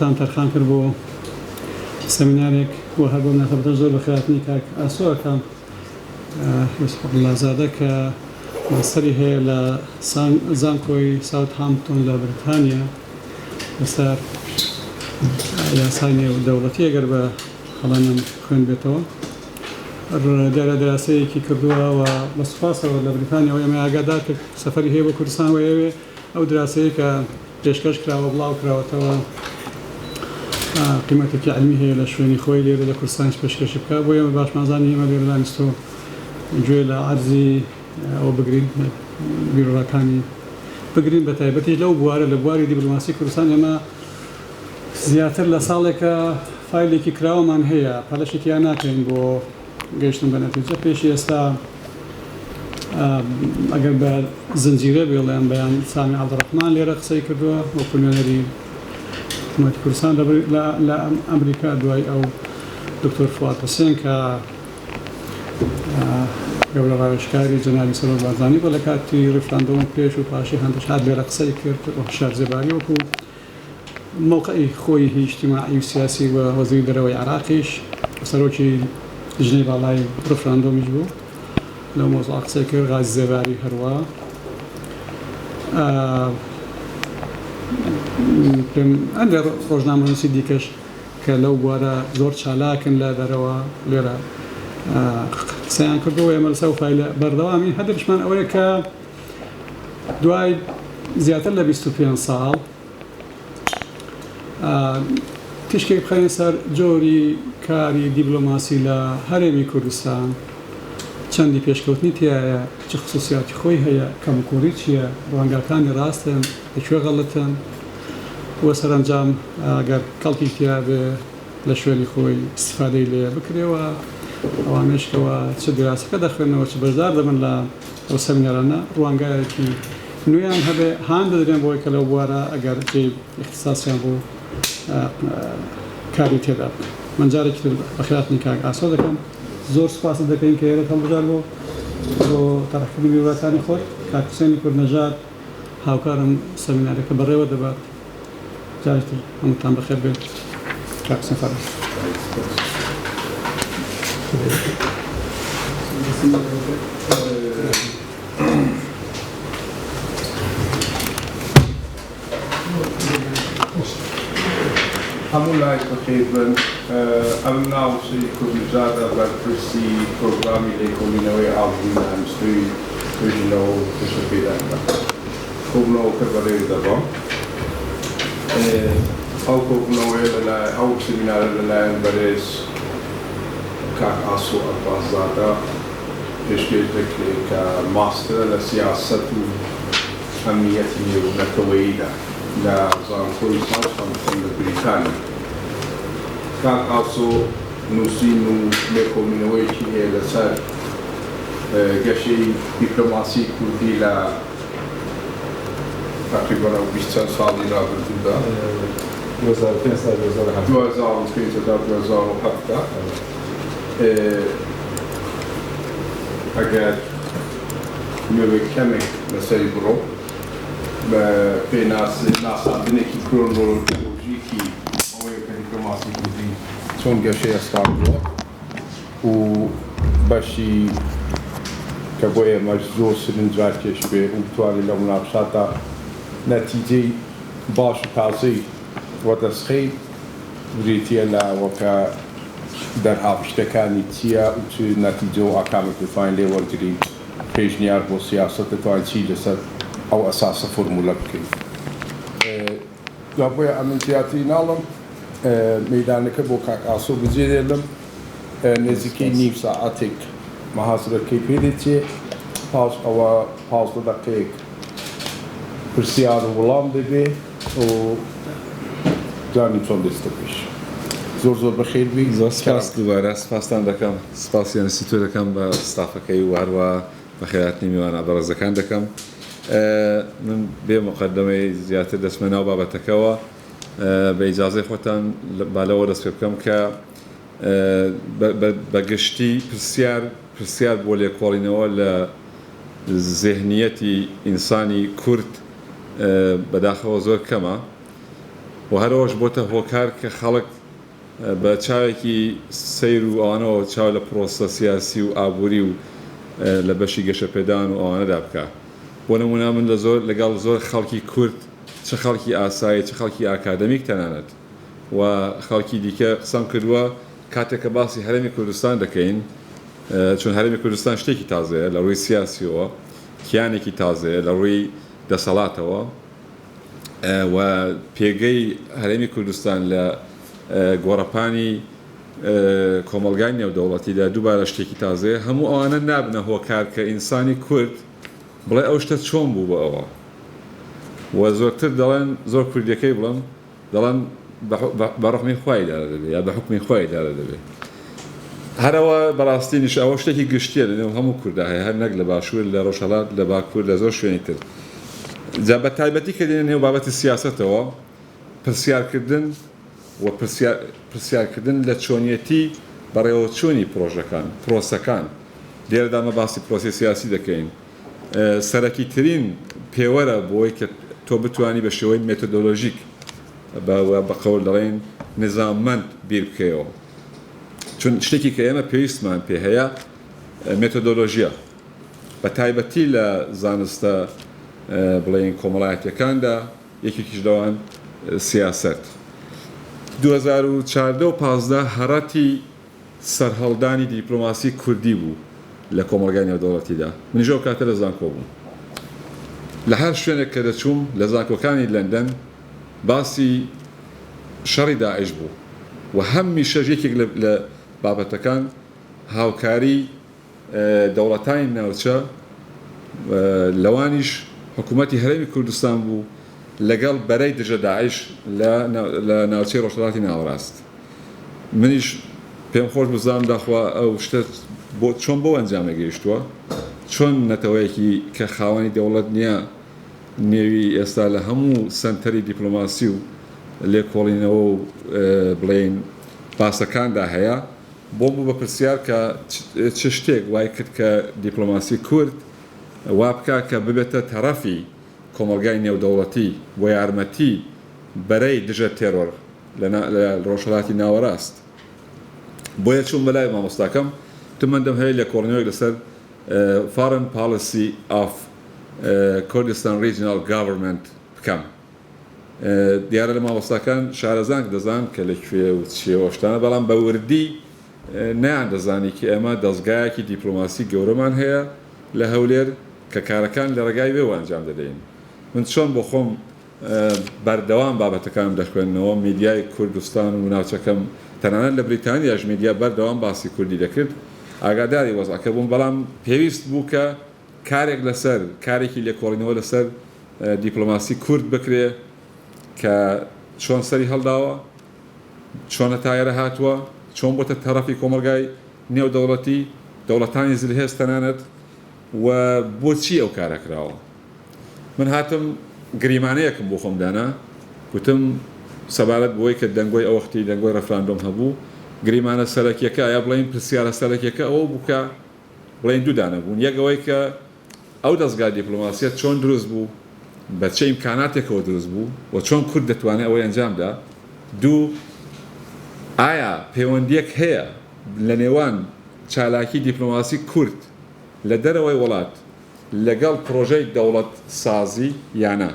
داوەتان تەرخان کرد بۆ سەمینارێک بۆ هەر بۆ مناسبەتە زۆر بەخێراتنی کاک ئاسۆەکەم لازادە کە ماستەری هەیە لە زانکۆی ساوتهامپتۆن لە بریتانیا لەسەر یاسای نێودەوڵەتی ئەگەر بە هەڵەنم خوێن بێتەوە دیارە دەراسەیەکی کردووە و بە سوپاسەوە لە بریتانیا و ئێمە ئاگادار کرد سەفەری هەیە بۆ کوردستان و ئێوێ ئەو دراسەیە کە پێشکەش کراوە بڵاو کراوەتەوە قیمەتێکی علمی هەیە لە شوێنی خۆی لێرە لە کوردستانیش پێشکەشی بکە بۆ ئێمە باشمازانی ئێمە لێرە دانیستۆ گوێ لە عەرزی ئەوە بگرین بیرۆڕەکانی بگرین بە تایبەتی لەو بوارە لە بواری دیپلۆماسی کوردستان ئێمە زیاتر لە ساڵێکە فایلێکی کراوەمان هەیە پەلەشێکیان ناکەین بۆ گەیشتن بە نەتیجە پێشی ئێستا ئەگەر بە زنجیرە بێڵێن بەیان سامی عەبدوڕەحمان لێرە قسەی کردووە وەکو نوێنەری حکوومەتی کوردستان لە ئەمریکا دوای ئەو دکتۆر فواد حوسێن کە گەورە ڕاوێژکاری جەنابی سەرۆک بارزانی بۆ لە کاتی ڕیفراندۆم پێش و پاشی هەندێک هات لێرە قسەی کرد هۆشیار زێباری وەکو موقعی خۆی اجتماعی و سیاسی و وەزیری دەرەوەی عێراقیش سەرۆکی ژنەی باڵای ڕیفراندۆمیش بوو لەو مۆزوع قسەی کرد غازی زێباری هەروە ئەندێ ڕۆژنامەنووسی دیکەش کە لەو بوارە زۆر چالاکن لە دەرەوە لێرە قسەیان کردەوە ئێمە لەسەر فایلە بەردەوامی هەدەفشمان ئەوەیە کە دوای زیاتر لە 25 ساڵ تشکێک بخەین سەر جۆری کاری دیپلۆماسی لە هەرێمی کوردستان چەندی پێشکەوتنی تایە چه خصوصیاتی خۆی هەیە کەمکوری چییە ڕوانگاکانی ڕاستن لەکوێ غەڵەتن وە سەرنجام ئەگەر کەڵکی تیا بێ لە شوێنی خۆی استفادەی لێ بکرێەوە ئەوانشکەوە چه دراسەکە دەخوێنەوە چ بەشدار دەبن لە ئەو سەمینارانە ڕوانگایەکی نوێیان هەبێ هان دەدرێن بۆی کە لەو بوارە ئەگەر جێ اختصاسیان بۆ کاری تێدا من جارێکی بەخێراتنی کاک ئاسۆ دەکەم زۆر سوپاست دەکەین کە ئێرە هەڵبژار بۆ تەڕەحکردنی میوەتانی خۆت کاک حوسێنی کوردنەژاد هاوکارم سەمینارەکە بەڕێوە دەبات جارێکی هەمووتان بەخێر بێت کاک حوسێن فەرمووی همون لایک بخیر بن ئەم ناوچەی کوردنەژادە بەرپرسی پرۆگرامی لێکۆڵینەوەی ئاژووی نانوستووی توێژینەوە و پێشە پێداندا کۆبوونەوەکە بەڕێوە دەبەم ئەو کۆبوونەوەی ئەو سەمینارە لەلایەن بەرێز کاک ئاسۆ ئەرباززادە پێشکەش دەکرێت کە ماسترە لە سیاسەت و ئەمنیەتی نێونەتەوەییدا لە زانکۆی ساوثهامپتۆن لە بریتانیا کاک ئاسۆ نووسین و لێکۆڵینەوەیەکی هەیە لەسەر گەشەی دیپلۆماسی کوردی لە تقریباً 20 ساڵی ڕابردوودا 2005 تا 2007 ئەگەر نوێی کەمێک لەسەری بڕۆ بە پێناساندنێکی کرۆنۆلۆژیکی ئەوەیە کە دیپلۆماسی کوردی چۆن گەشەی ئەستان بووە و بەشی کە بۆ ئێمەش زۆر سرنجڕاکێش بێ و بتوانین لە مناقشاتە نەتیجەی باش و تازەی وەدەستخەی بریتیە لەوەکە دەرهاوشتەکانی چییە و چ نەتیجە و ئاکامێک دەتوانین لێ وەرگرین پێشنیار بۆ سیاسەت دەتوانین چی لەسەر ئەو ئەساسە فۆرمولە بکەین بۆیە ئەمن زیاتری ناڵم مەیدانەکە بۆ کاک ئاسۆ بجێرێنم نزیکەی نیم ساعاتێک مەحاضرەکەی پێ دێتێ پاش ئەوە 15 دەقەیەک پرسیار و وەڵام دەبێ و جانی چۆن دەستە پێش زۆر زۆر بەخێر بی زۆر سپاس دووبارە سپاسان دەکەم سپاسیانسی تۆ دەکەم بە ستافەکەی و هەروە بەخێراتنی میوانە بەڕێزەکان دەکەم من بێ مقدمەی زیاتر دەستمە ناو بابەتەکەەوە بە ئیجازەی خۆتان بالەوە دەست پێ بکەم کە بەگشتی پرسیار بۆ لێکۆڵینەوە لە ذهنیەتی ئینسانی کورد بەداخەوە زۆر کەمە و هەرەوەش بۆتە هۆکار کە خەڵک بە چاوێکی سەیر و ئەوانەوە چاو لە پرۆسە سیاسی و ئابووری و لە بەشی گەشەپێدان و ئەوانەدا بکە. بۆ نمونە من لەگەڵ زۆر خەڵکی کورد چه خەڵکی ئاسایی چه خەڵکی ئاکادەمیک تەنانەت و خەڵکی دیکە قسەم کردووە کاتێککە باسی هەرێمی کوردستان دەکەین چون هەرێمی کوردستان شتێکی تازەیە لە ڕووی سیاسیەوە کیانێکی تازەیە لە ڕووی دەسەڵاتەوە و پێگەی هەرێمی کوردستان لە گۆڕەپانی کۆمەلگای نێودەوڵەتیدا دووبارە شتێکی تازەیە هەموو ئەوانە نابنە هۆکار کە ئینسانی کورد بڵێ ئەو شتە چۆن بوو بە ئەوە و زۆرتر دەڵێن زۆر کوردیەکەی بڵم دەڵێن بە ڕحمی خوای دارە دەبێت یا بە حکمی خوای دارە دەبێت هەرەوە بەڕاستینیش ئەوە شتێکی گشتیە لەنێو هەموو کووردا هەیە هەر نەک لە باشوور لە ڕۆژهەڵات لە باکوور لە زۆر شوێنی تر جا بە تایبەتی کە دێنێ نێو بابەتی سیاسەتەوە پرسیارکردن و پرسیارکردن لە چۆنیەتی بەڕێوەچوونی پرۆژەکان پرۆسەکان لێرەدا مە باسی پرۆسی سیاسی دەکەین سەرەکی ترین پێوەرە بۆی کە تۆ بتوانی بە شێوەی مێتۆدۆلۆژیک بە قەول دەڵێن نظاممەند بیر بکەیەوە چون شتێکی کە ئێمە پێویستمان پێ هەیە مێتۆدۆلۆژیە بە تایبەتی لە زانستە بڵێن کۆمەڵایەتیەکاندا یەکێکیش لەوان سیاست 2014 و 15 هەڕەتی سەرهەڵدانی دیپلۆماسی کوردی بوو لە کۆمەلگای نێودەوڵەتیدا منیژە و کاتە لە زانکۆ بووم لە هەر شوێنێک کە دەچووم لە زانکۆکانی لەندەن باسی شەڕی داعش بوو و هەمیشە یەکێک لە بابەتەکان هاوکاری دەوڵەتانی ناوچە لەوانیش حکوومەتی هەرێمی کوردستان بوو لەگەڵ بەرەی دژە داعش لە ناوچەی ڕۆژهەڵاتی ناوەڕاست منیش پێم خۆش بزانم داخوا ئەو شتە چۆن بۆ ئەنجامە گەیشتووە چۆن نەتەوەیەکی کە خاوەنی دەوڵەت نییە نێوی ئێستا لە هەموو سنتەری دیپلۆماسی و لێکۆڵینەوە و بڵێن باسەکاندا هەیە بۆ بوو بە پرسیار کە چ شتێک وای کرد کە دیپلۆماسی کورد وا بکە کە ببێتە تەرەفی کۆمەلگای نێودەوڵەتی بۆ یارمەتی بەرەی دژە تێرۆر لە ڕۆژهەڵاتی ناوەڕاست بۆیە چوون بەلای مامۆستاکەم تمەندەم هەیە لە کۆڕنەوەیەک لەسەر Foreign Policy of Kurdistan Regional Government بکەم دیارە لە مامۆستاکان شارەزانک دەزان کە لەکوێ و چیەوە شتانە بەڵام بە وردی نیان دەزانی کە ئێمە دەستگایەکی دیپلۆماسی گەورەمان هەیە لە هەولێر کە کارەکان لە ڕێگای وێ ئەنجام دەدەین من چۆن بۆ خۆم بەردەوام بابەتەکانم دەخوێنەوە میدیای کوردستان و ناوچەکەم تەنانەت لە بریتانیاش میدیا بەردەوام باسی کوردی دەکرد ئاگاداری وەزعەکە بووم بەڵام پێویست بوو کە کارێک لەسەر کارێکی لێکۆڵینەوە لەسەر دیپلۆماسی کورد بکرێ کە چۆن سەری هەڵداوە چۆنە تایرە هاتووە چۆن بۆتە تەرەفی کۆمەلگای نێودەوڵەتی دەوڵەتانی زلهێز تەنانەت و بۆچی ئەو کارەکراوە من هاتم گریمانەیەکم بۆ خۆمدانا گوتم سەبارەت بۆی کە دەنگۆی ئەو وەختی دەنگۆی ڕەفراندۆم هەبوو گریمانە سەرەکیەکە یا بڵێن پرسیارە سەرەکیەکە ئەوە بووکە بڵێن دوودانە بوون یەکەوەی کە ئەو دەستگای دیپلۆماسیەت چۆن دروست بوو بە چه ئیمکاناتێکەوە دروست بوو و چۆن کورد دەتوانێت ئەوەی ئەنجامدا دوو ئایا پەیوەندیەک هەیە لە نێوان چالاکی دیپلۆماسی کورد لە دەرەوەی وڵات لەگەڵ پرۆژەی دەوڵەت سازی یانە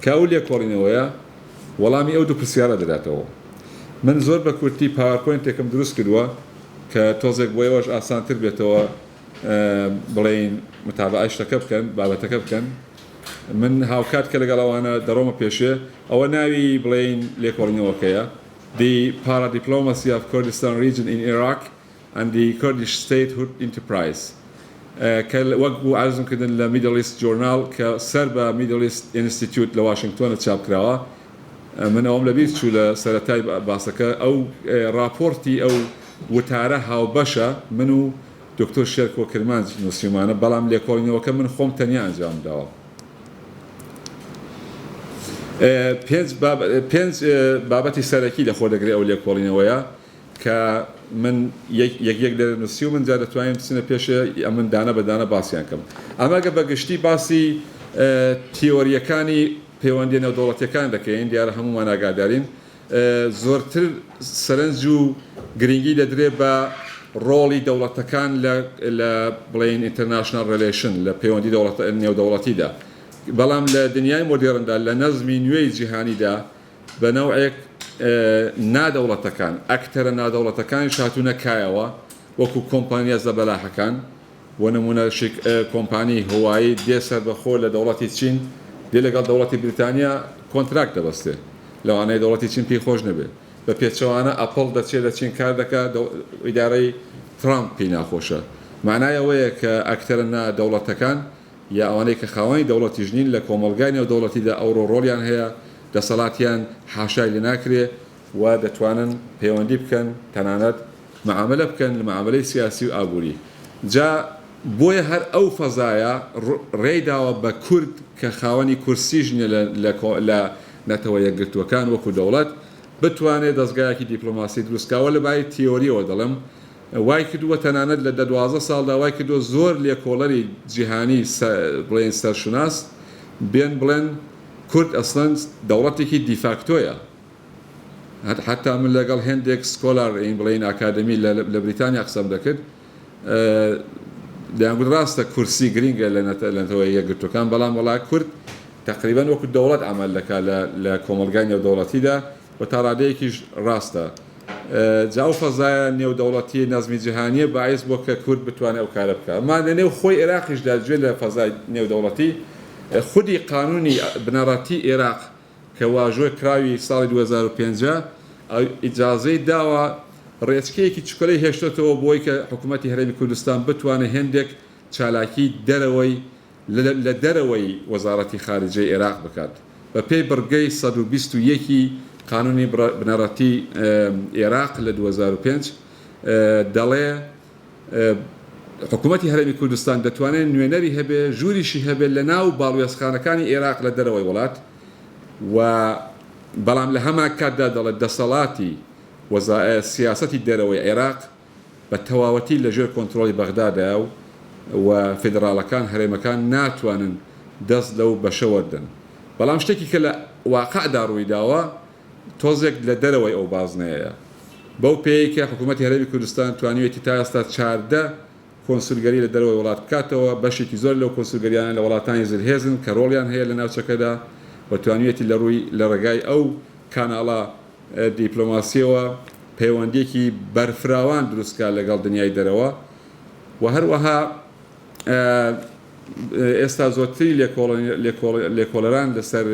کە ئەو لێکۆڵینەوەیە وەڵامی ئەو دوو پرسیارە دەداتەوە من زۆر بە کورتی پاوەرپۆینتێکم دروست کردووە کە تۆزێک بۆ ئێوەش ئاسانتر بێتەوە بڵێن متابعەی شتەکە بکەن بابەتەکە بکەن من هاوکات کە لەگەڵەوانە دەڕۆمە پێشێ ئەوە ناوی بڵێن لێکۆڵینەوەکەیە The Para-Diplomacy of Kurdistan Region in Iraq and the Kurdish Statehood Enterprise کە وەک بوو عرضم کردن لە Middle East Journal کە سەر بە Middle East Institute لە واشنگتۆنە چاپکراوە من ئەوم لەبیر چوو لە سەرەتای باسەکە ئەو راپۆرتی ئەو وتارە هاوبەشە من و دکتۆر شێرکۆ کرمانج نووسیمانە بەڵام لێکۆڵینەوەکە من خۆم تەنیا ئەنجام داوە پێنج بابەتی سەرەکی لە خۆ دەگرێت ئەو لێکۆڵینەوەیە کە من یەک دەرنووسی و من جا دەتوانین بچینە پێشە من دانە بەدانە باسییان کەم ئەمەگە بەگشتی باسی تیۆریەکانی پەیوەندی نێودەوڵەتیەکان دەکەین دیارە هەمومان ئاگادارین زۆرتر سەرنج و گرنگی دەدرێ بە ڕۆڵی دەوڵەتەکان لە بڵین ئینتەرناشنال ڕێلیشن لە پەیوەندی نێودەوڵەتیدا بەڵام لە دنیای مۆدێرندا لە نەزمی نوێی جیهانیدا بە نەوعێک نادەوڵەتەکان ئەکتەرە نادەوڵەتەکانی شاتوونە کایەوە وەکو کۆمپانیا زەبەلاحەکان بۆ نمونە کۆمپانی هەوایی دێ سەر بەخۆ لە دەوڵەتی چین دێ لەگەڵ دەوڵەتی بریتانیا کۆنتراکت دەبەستێ لەوانەیە دەوڵەتی چین پێی خۆش نەبێت بە پێچەوانە ئەپڵ دەچێت لە چین کار دەکات ئیدارەی ترامپ پێی ناخۆشە معنایەوەیە کە ئەکتەرە نادەوڵەتەکان یا ئەوانەی کە خاوەنی دەوڵەتی ژنین لە کۆمەلگای نێودەوڵەتیدا ئەوڕۆ ڕۆڵیان هەیە دەسەڵاتیان حاشای لێ ناکرێ و دەتوانن پەیوەندی بکەن تەنانەت معاملە بکەن لە معاملەی سیاسی و ئابووری جا بۆیە هەر ئەو فەزایە ڕێداوە بە کورد کە خاوەنی کورسیژنە لە نەتەوە یەکگرتووەکان وەکو دەوڵەت بتوانێت دەستگایەکی دیپلۆماسی دروستکاوە لە بای تیۆریەوە دەڵم وای کردووە تەنانەت لە 12 ساڵدا وای کردو زۆر لێکۆڵەری جیهانی بڵێن سەرشناس بێن بڵێن کورد ئەسڵەن دەوڵەتێکی دیفاکتۆیە حتا من لەگەڵ هێندێک سکۆلار بڵین ئاکادمی لە بریتانیا قسەم دەکرد دەیانگوت ڕاستە کورسی گرینگە لەنەوەی یەکگرتوەکان بەڵام وڵای کورد تقریبان وەکو دەوڵەت ئەمەل دەکات لە کۆمەلگای نێودەوڵەتیدا و تا ڕادەیەکیش ڕاستە جا ئەو فەزایە نێودەوڵەتی نەزمی جیهانیە باعث بۆ کە کورد بتوانێت ئەو کارە بکات ما لەنێو خۆی عێراقیشدا گوێ لە فەزای نێودەوڵەتی خودی قانونی بنەڕەتی عێراق کە واژۆی کراوی ساڵی 2005 ئیجازەی داوە ڕێچکەیەکی چکۆلەی هێشتێتەوە بۆی کە حکوومەتی هەرێمی کوردستان بتوانێت هێندێک چالاکی دەرەوەی لە دەرەوەی وەزارەتی خارجەی عێراق بکات بە پێی بڕگەی 121 قانونی بنەڕەتی عێراق لە 2005 دەڵێ حکوومەتی هەرێمی کوردستان دەتوانێت نوێنەری هەبێ ژووریشی هەبێت لە ناو باڵوێزخانەکانی عێراق لە دەرەوەی وڵات و بەڵام لە هەمان کاتدا دەڵێت دەسەڵاتی سیاسەتی دەرەوەی عێراق بە تەواوەتی لەژێر کۆنتترۆلی بەغدادا و فێدراڵەکان هەرێمەکان ناتوانن دەست لەو بەشەوەدن بەڵام شتێکی کە لە واقعدا ڕوویداوە تۆزێک لە دەرەوەی ئەو بازنەیە بەو پێیکە حکوومەتی هەرێمی کوردستان توانیوێتی تا ئێستا 14 کۆنسولگەری لە دەرەوەی وڵات بکاتەوە بەشێکی زۆر لەو کۆنسولگەریانە لە وڵاتانی زلهێزن کە ڕۆڵیان هەیە لە ناوچەکەدا و توانیوێتی لە ڕێگای ئەو کاناڵە دیپلۆماسیەوە پەیوەندێکی بەرفراوان دروستکە لەگەڵ دنیای دەرەوە و هەروەها ئێستا زۆرتری لێکۆڵەران لەسەر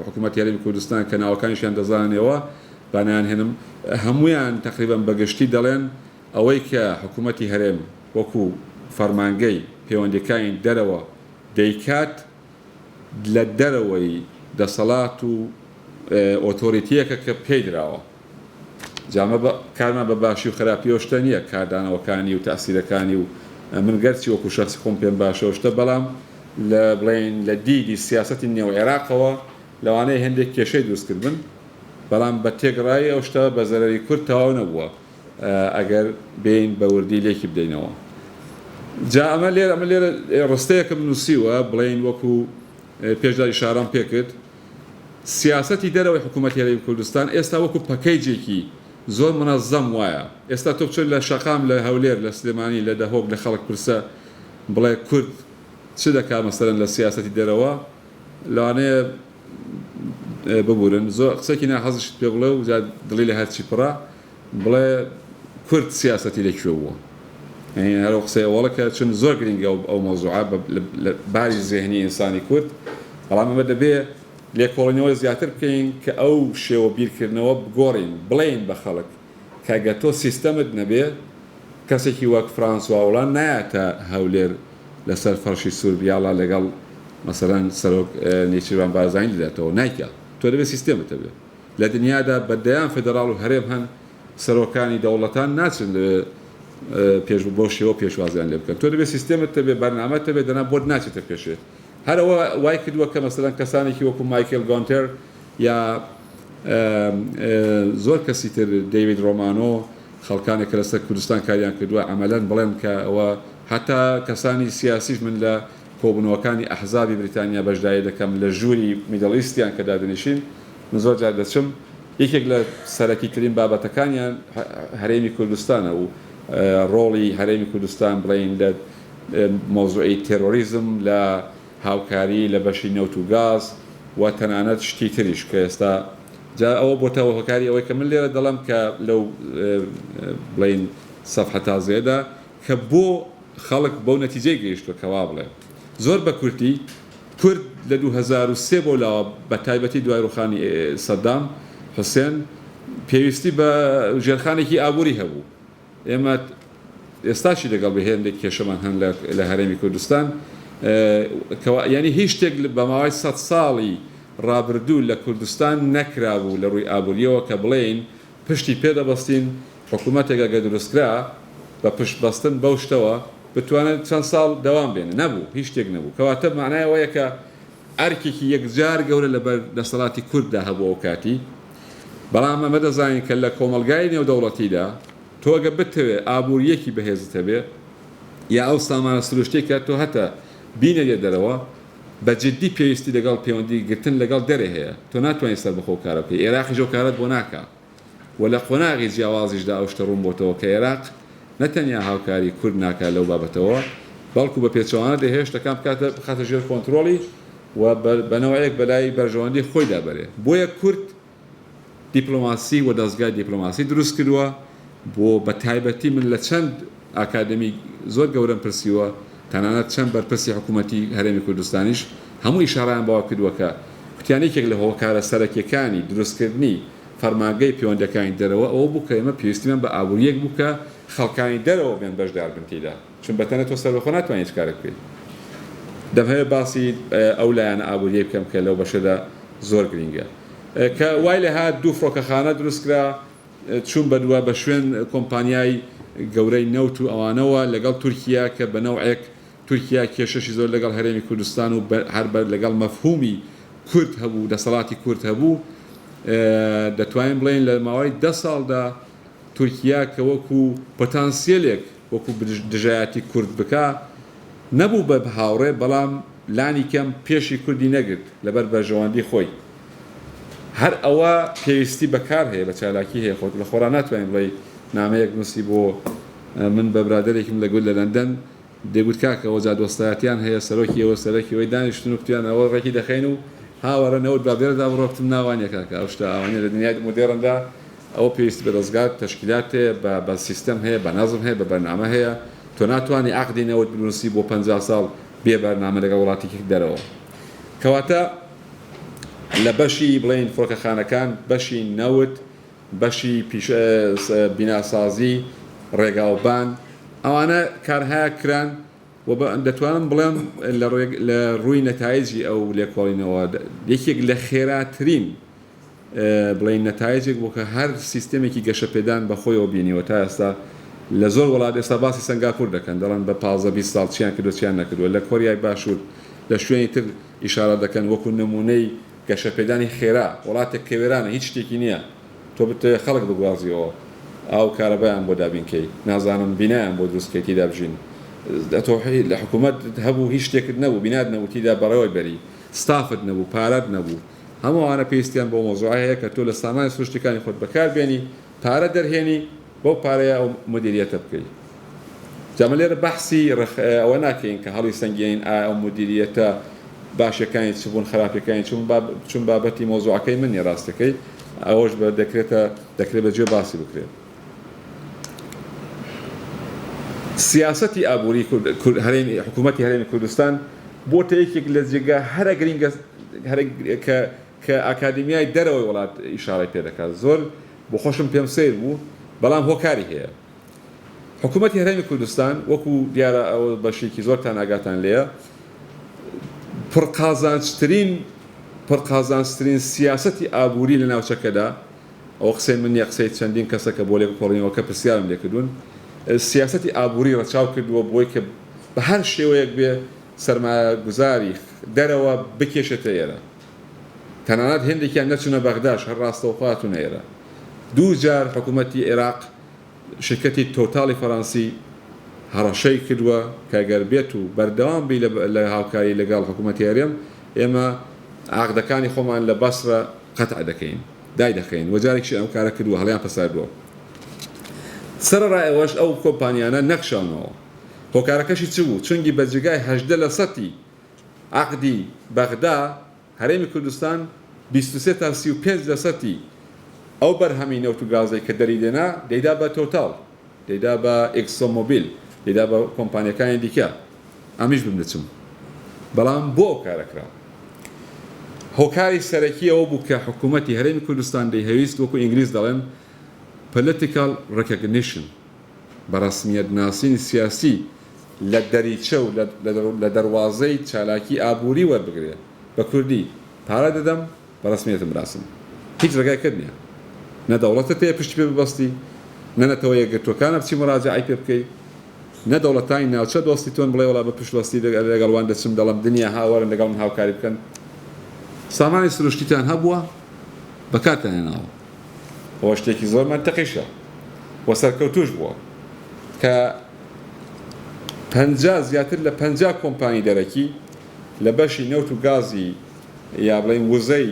حکوومەتی هەرێمی کوردستان کە ناوەکانیشیان دەزانێەوە بانیان هێنم هەمویان تقریبان بەگشتی دەڵێن ئەوەی کە حکوومەتی هەرێم وەکو فەرمانگەی پەیوەندەکانی دەرەوە دەیکات لە دەرەوەی دەسەڵات و ئۆتۆریتیەکە کە پێی درراوە جامە کارمان بە باشی و خراپی شتە نییە کاردانەوەکانی و تاسیرەکانی و من گەرچی وەکو شخصی خۆم پێم باشەوەشتە بەڵام لە بڵێن لە دیدی سیاسەتی نێو عێراقەوە لەوانەیە هەندێک کێشەی دروستکردن بەڵام بە تێگڕایی ئەو شتە بە زەرەری کورد تەواو نەبووە ئەگەر بین بە وردی لێکی بدەینەوە جا ئەمە لێرە ڕستەیەکم نووسیوە بڵێن وەکو پێشدا ئیشارەم پێکرد سیاسەتی دەرەوەی حکوومەتی هەرێمی کوردستان ئێستا وەکو پەکەیجێکی زۆر منەظەم وایە ئێستا تۆ بچێت لە شەقام لە هەولێر لە سلێمانی لە دەهۆک لە خەڵک پرسە بڵێ کورد چ دەکات مەسەرەن لە سیاسەتی دەرەوە لەوانەیە ببورن زۆر قسەکی ناحەزیشت پێ بڵێ و دڵی لە هەرچی پڕا بڵێ کورد سیاسەتی لەکوێ بووە هەرو قسەی ئەوڵەکە چون زۆر گرنگە ئەو مۆزوعە لە باری زێهنی ئینسانی کورد بەڵام ئەمە دەبێت لێکۆڵینەوە زیاتر بکەین کە ئەو شێوە بیرکردنەوە بگۆڕین بڵێین بە خەڵک کەگە تۆ سیستەمت نەبێت کەسێکی وەک فرانسوا وڵان نایەتە هەولێر لەسەر فەرشی سوربیاڵا لەگەڵ مەسەرەن سەرۆک نێچیروان بارزانانی دەداتەوە نایکە تۆ دەبێت سیستەمت هەبێت لە دنیادا بەردەیان فێدەراڵ و هەرێم هەن سەرۆکانی دەوڵەتان ناچن پێش بۆ شێوە پێشوازیان لێ بکەن تۆ دەبێت سیستەمت هەبێت بەرنامەت هەبێت دەنا بۆت ناچێتە پێشێت هەرەوە وای کردووە کە مەسەرەن کەسانێکی وەکو مایکل گۆنتەر یا زۆر کەسی تر دەیوید ڕۆمانۆ خەڵکانێک کە لەسەر کوردستان کاریان کردووە عەمەلەن بڵێن کە ئەوە هەتا کەسانی سیاسیش من لە کۆبوونەوەکانی ئەحزابی بریتانیا بەشداری دەکەم لە ژووری میدڵ ئیستیان کە دادنیشین من زۆر جار دەچم یەکێک لە سەرەکی ترین بابەتەکانیان هەرێمی کوردستانە و ڕۆڵی هەرێمی کوردستان بڵین لە مۆزوعی تێرۆریزم لە هاوکاری لە بەشی نەوت و گاز و تەنانەت شتی تریش کە ئێستا جا ئەوە بۆتەوە هۆکاری ئەوەی کە من لێرە دەڵم کە لەو بڵین سەفحە تازەیەدا کە بۆ خەڵک بەو نەتیجەی گەیشتووە کەوا بڵێ زۆر بە کورتی کورد لە 2003 بۆ لاوە بە تایبەتی دوای ڕوخانی سەدام حوسێن پێویستی بە ژێرخانێکی ئابووری هەبوو ئێمە ئێستاشی لەگەڵ بەهێندێک کێشەمان هەن لە هەرێمی کوردستان ینی هیچ شتێک بە ماوەی 100 ساڵی ڕابردوو لە کوردستان نەکرابوو لە ڕووی ئابووریەوە کە بڵێین پشتی پێدەبەستین حکوومەتێکە گە دروستکرا بە پشت بەستن بەو شتەوە بتوانێت چەند ساڵ دەوام بێنێ نەبوو هیچ شتێک نەبوو کەواتە معنایەوەیە کە ئەرکێکی یەکجار گەورە لەبەر دەسەڵاتی کورددا هەبوو ئەو کاتی بەڵام ئەمە دەزانین کە لە کۆمەلگای نێودەوڵەتیدا تۆگە بتەوێ ئابووریەکی بەهێزت هەبێ یا ئەو سامانە سروشتەی کە تۆ هەتە بینەریە دەرەوە بە جددی پێویستی لەگەڵ پەیوەندی گرتن لەگەڵ دەرێ هەیە تۆ ناتوانین سەر بەخۆ کارە بکەی عێراقی ژۆ کارت بۆ ناکە و لە قۆناغی جیاوازیشدا ئەو شتە ڕوون بۆتەوە کە عێراق نەتەنیا هاوکاری کورد ناکات لەو بابەتەوە بەڵکو بە پێچەوانە دەهێش دەکەم بخاتە ژێر کۆنتترۆلی و بەنەوەیەک بەلای بەرژەوەندی خۆی دابەرێ بۆیە کورد دیپلۆماسی و دەستگای دیپلۆماسی دروست کردووە بۆ بە تایبەتی من لە چەند ئاکادمی زۆر گەورەم پرسیوە تەنانەت چەند بەرپرسی حکوومەتی هەرێمی کوردستانیش هەموو ئیشارەیان باوە کردووە کە کوتیانێکێک لە هۆکارە سەرەکیەکانی دروستکردنی فەرمانگەی پەیوەندەکانی دەرەوە ئەوە بوو کە ئێمە پێویستیمان بە ئابووریەک بوو کە خەڵکانی دەرەوە بێن بەشدار بن تێیدا چون بەتەنە تۆ سەر بەخۆ ناتوانیت هیچ کارێک بکەیت دەبێت باسی ئەو لایەنە ئابووریە بکەم کە لەو بەشەدا زۆر گرینگە کە وای لە هات دوو فڕۆکەخانە دروستکرا چوون بەدووە بە شوێن کۆمپانیای گەورەی نەوت و ئەوانەوە لەگەڵ تورکیا کە بەنەوەیەک تورکیا کێشەشی زۆر لەگەڵ هەرێمی کوردستان و هەر لەگەڵ مەفهومی کورد هەبوو دەسەڵاتی کورد هەبوو دەتوانین بڵێن لە ماوەی 10 ساڵدا تورکیا کە وەکو پۆتانسیێلێک وەکو دژایەتی کورد بکە نەبوو بە هاوڕێ بەڵام لانی کەم پێشی کوردی نەگرت لەبەر بەرژەوەندی خۆی هەر ئەوە پێویستی بەکار هەیە بە چالاکی هەیە خۆت لە خۆرا ناتوانین بڵێ نامەیەک نووسی بۆ من بە برادێکم لەگوت لە لەندەن دەگوت کاکەەوە جا دۆستایەتیان هەیە سەرۆکیەوە سەرەکیەوەی دانیشتن و کتیان ئەوە ڕێکی دەخەین و هاوەڕە نەوت بابێرەدا بڕۆفتم ناوانیە کاکە ئەو شتە ئەوانە لە دنیای مدێڕندا ئەوە پێویستی بە دەستگات تەشکیلات هەیە بە سیستەم هەیە بە نازم هەیە بە بەرنامە هەیە تۆ ناتوانانی عقدی نەوت بنووسی بۆ 50 ساڵ بێ بەرنامە لەگەڵ وڵاتێکی دەرەوە کەواتە لە بەشی بڵین فڕۆکەخانەکان بەشی نەوت بەشی بیناسازی ڕێگاوبان ئەوانە کارهەیە کران و دەتوانم بڵێم لە ڕووی نەتایجی ئەو لێکۆڵینەوە یەکێک لە خێراترین بڵین نەتایجێک بۆ کە هەر سیستەمێکی گەشەپێدان بە خۆیەوە بینیوە تا ئێستا لە زۆر وڵات ئێستا باسی سنگاپور دەکەن دەڵێن بە 15-20 ساڵ چیان کردو چیان نەکردووە لە کۆریای باشوور لە شوێنی تر ئیشارە دەکەن وەکو نمونەی گەشەپێدانی خێرا وڵاتێک کەوێرانە هیچ شتێکی نییە تۆ بتوێ خەڵک بگوازیەوە ئاو کارەبایان بۆ دابینکەی نازانم بینایان بۆ دروستکەیتی دابژین دەتۆحی لە حکوومەت هەبوو هیچ شتێکت نەبوو بینات نەوتیدا بەڕەوەی بەری ستافت نەبوو پارەت نەبوو هەمووانە پێویستیان بۆ مۆزوعە هەیە کە تۆ لە سامانە سروشتەکانی خۆت بەکاربێنی پارە دەرهێنی بەو پارەیە ئەو مدیریەتە بکەیت جامە لێرە بەحسی ئەوە ناکەین کە هەڵی سەنگین ئەو مدیریەتە باشەکانی چ بوون خراپەکانی چون بابەتی مۆزوعەکەی منی ڕاستەکەی ئەوەش دەکرێت بەجێ باسی بکرێت سیاسەتی ئابووری حکوومەتی هەرێمی کوردستان بۆتە یەکێک لە جێگا هەرە گرینگە کە ئاکادمیای دەرەوەی وڵات ئیشارەی پێ دەکات زۆر بۆ خۆشم پێم سیر بوو بەڵام هۆکاری هەیە حکوومەتی هەرێمی کوردستان وەکو دیارە ئەوە بەشێکی زۆرتان ئاگاتان لێیە پڕقازانسترین سیاسەتی ئابووری لە ناوچەکەدا ئەو قسەی من یە قسەی چەندین کەسە کە بۆ لێکۆڵینەوە کە پرسیارم لێکردوون سیاسەتی ئابووری ڕەچاو کردووە بۆی کە بە هەر شێوەیەک بێ سەرمایەگوزاری دەرەوە بکێشێتە ئێرە تەنانەت هێندێکیان نەچونە بەغداش هەر ڕاستەوخواتون ئێرە دوو جار حکوومەتی عێراق شرکەتی تۆتاڵی فەڕەنسی هەڕەشەی کردووە کەگەر بێت و بەردەوام بی لە هاوکاری لەگەڵ حکوومەتی هەرێم ئێمە عقدەکانی خۆمان لە بەسرە قەتع دەکەین دای دەخەین وەجارێکشی ئەم کارە کردووە هەڵیان پەساردووە سەرەڕای ئەوەش ئەو کۆمپانیانە نەخشاونەوە هۆکارەکەشی چ بوو چونکی بە جگای 18% عقدی بەغدا هەرێمی کوردستان 23 تا 35% ئەو بەرهەمی نەوت و گازەی کە دەری دێنا دەیدا بە تۆتاڵ دەیدا بە ئێکسۆمۆبیل دەیدا بە کۆمپانیەکانی دیکە ئەمیش بمدەچم بەڵام بۆ ئەو کارەکرا هۆکاری سەرەکی ئەوە بوو کە حکوومەتی هەرێمی کوردستان دەیهەویست وەکو ئینگلیز دەڵێن political recognition بەڕەسمیەت ناسینی سیاسی لە دەریچە و لە دەواازەی چالاکی ئابووری وەربگرێت بە کوردی پارە دەدەم بەڕەسمیەتم راسم هیچ ڕێگای کرد نییە نە دەوڵەتە تێ پشتی پێ ببەستی نەنەتەوە یەکگرتوەکانە بچی مراجعی پێ بکەیت نە دەوڵەتانی ناوچە دۆستی تۆن بڵێ وڵا بە پشتوەستی لەگەڵوان دەچم دەڵم دنیا هاوەرن لەگەڵ من هاوکاری بکەن سامانی سروشتیتان هەبووە بەکارتان هێناوە ئەوە شتێکی زۆر منتەقیشە وە سەرکەوتوش بووە کە 50 زیاتر لە 50 کۆمپانی دەرەکی لە بەشی نەوت و گازی یا بڵین وزەی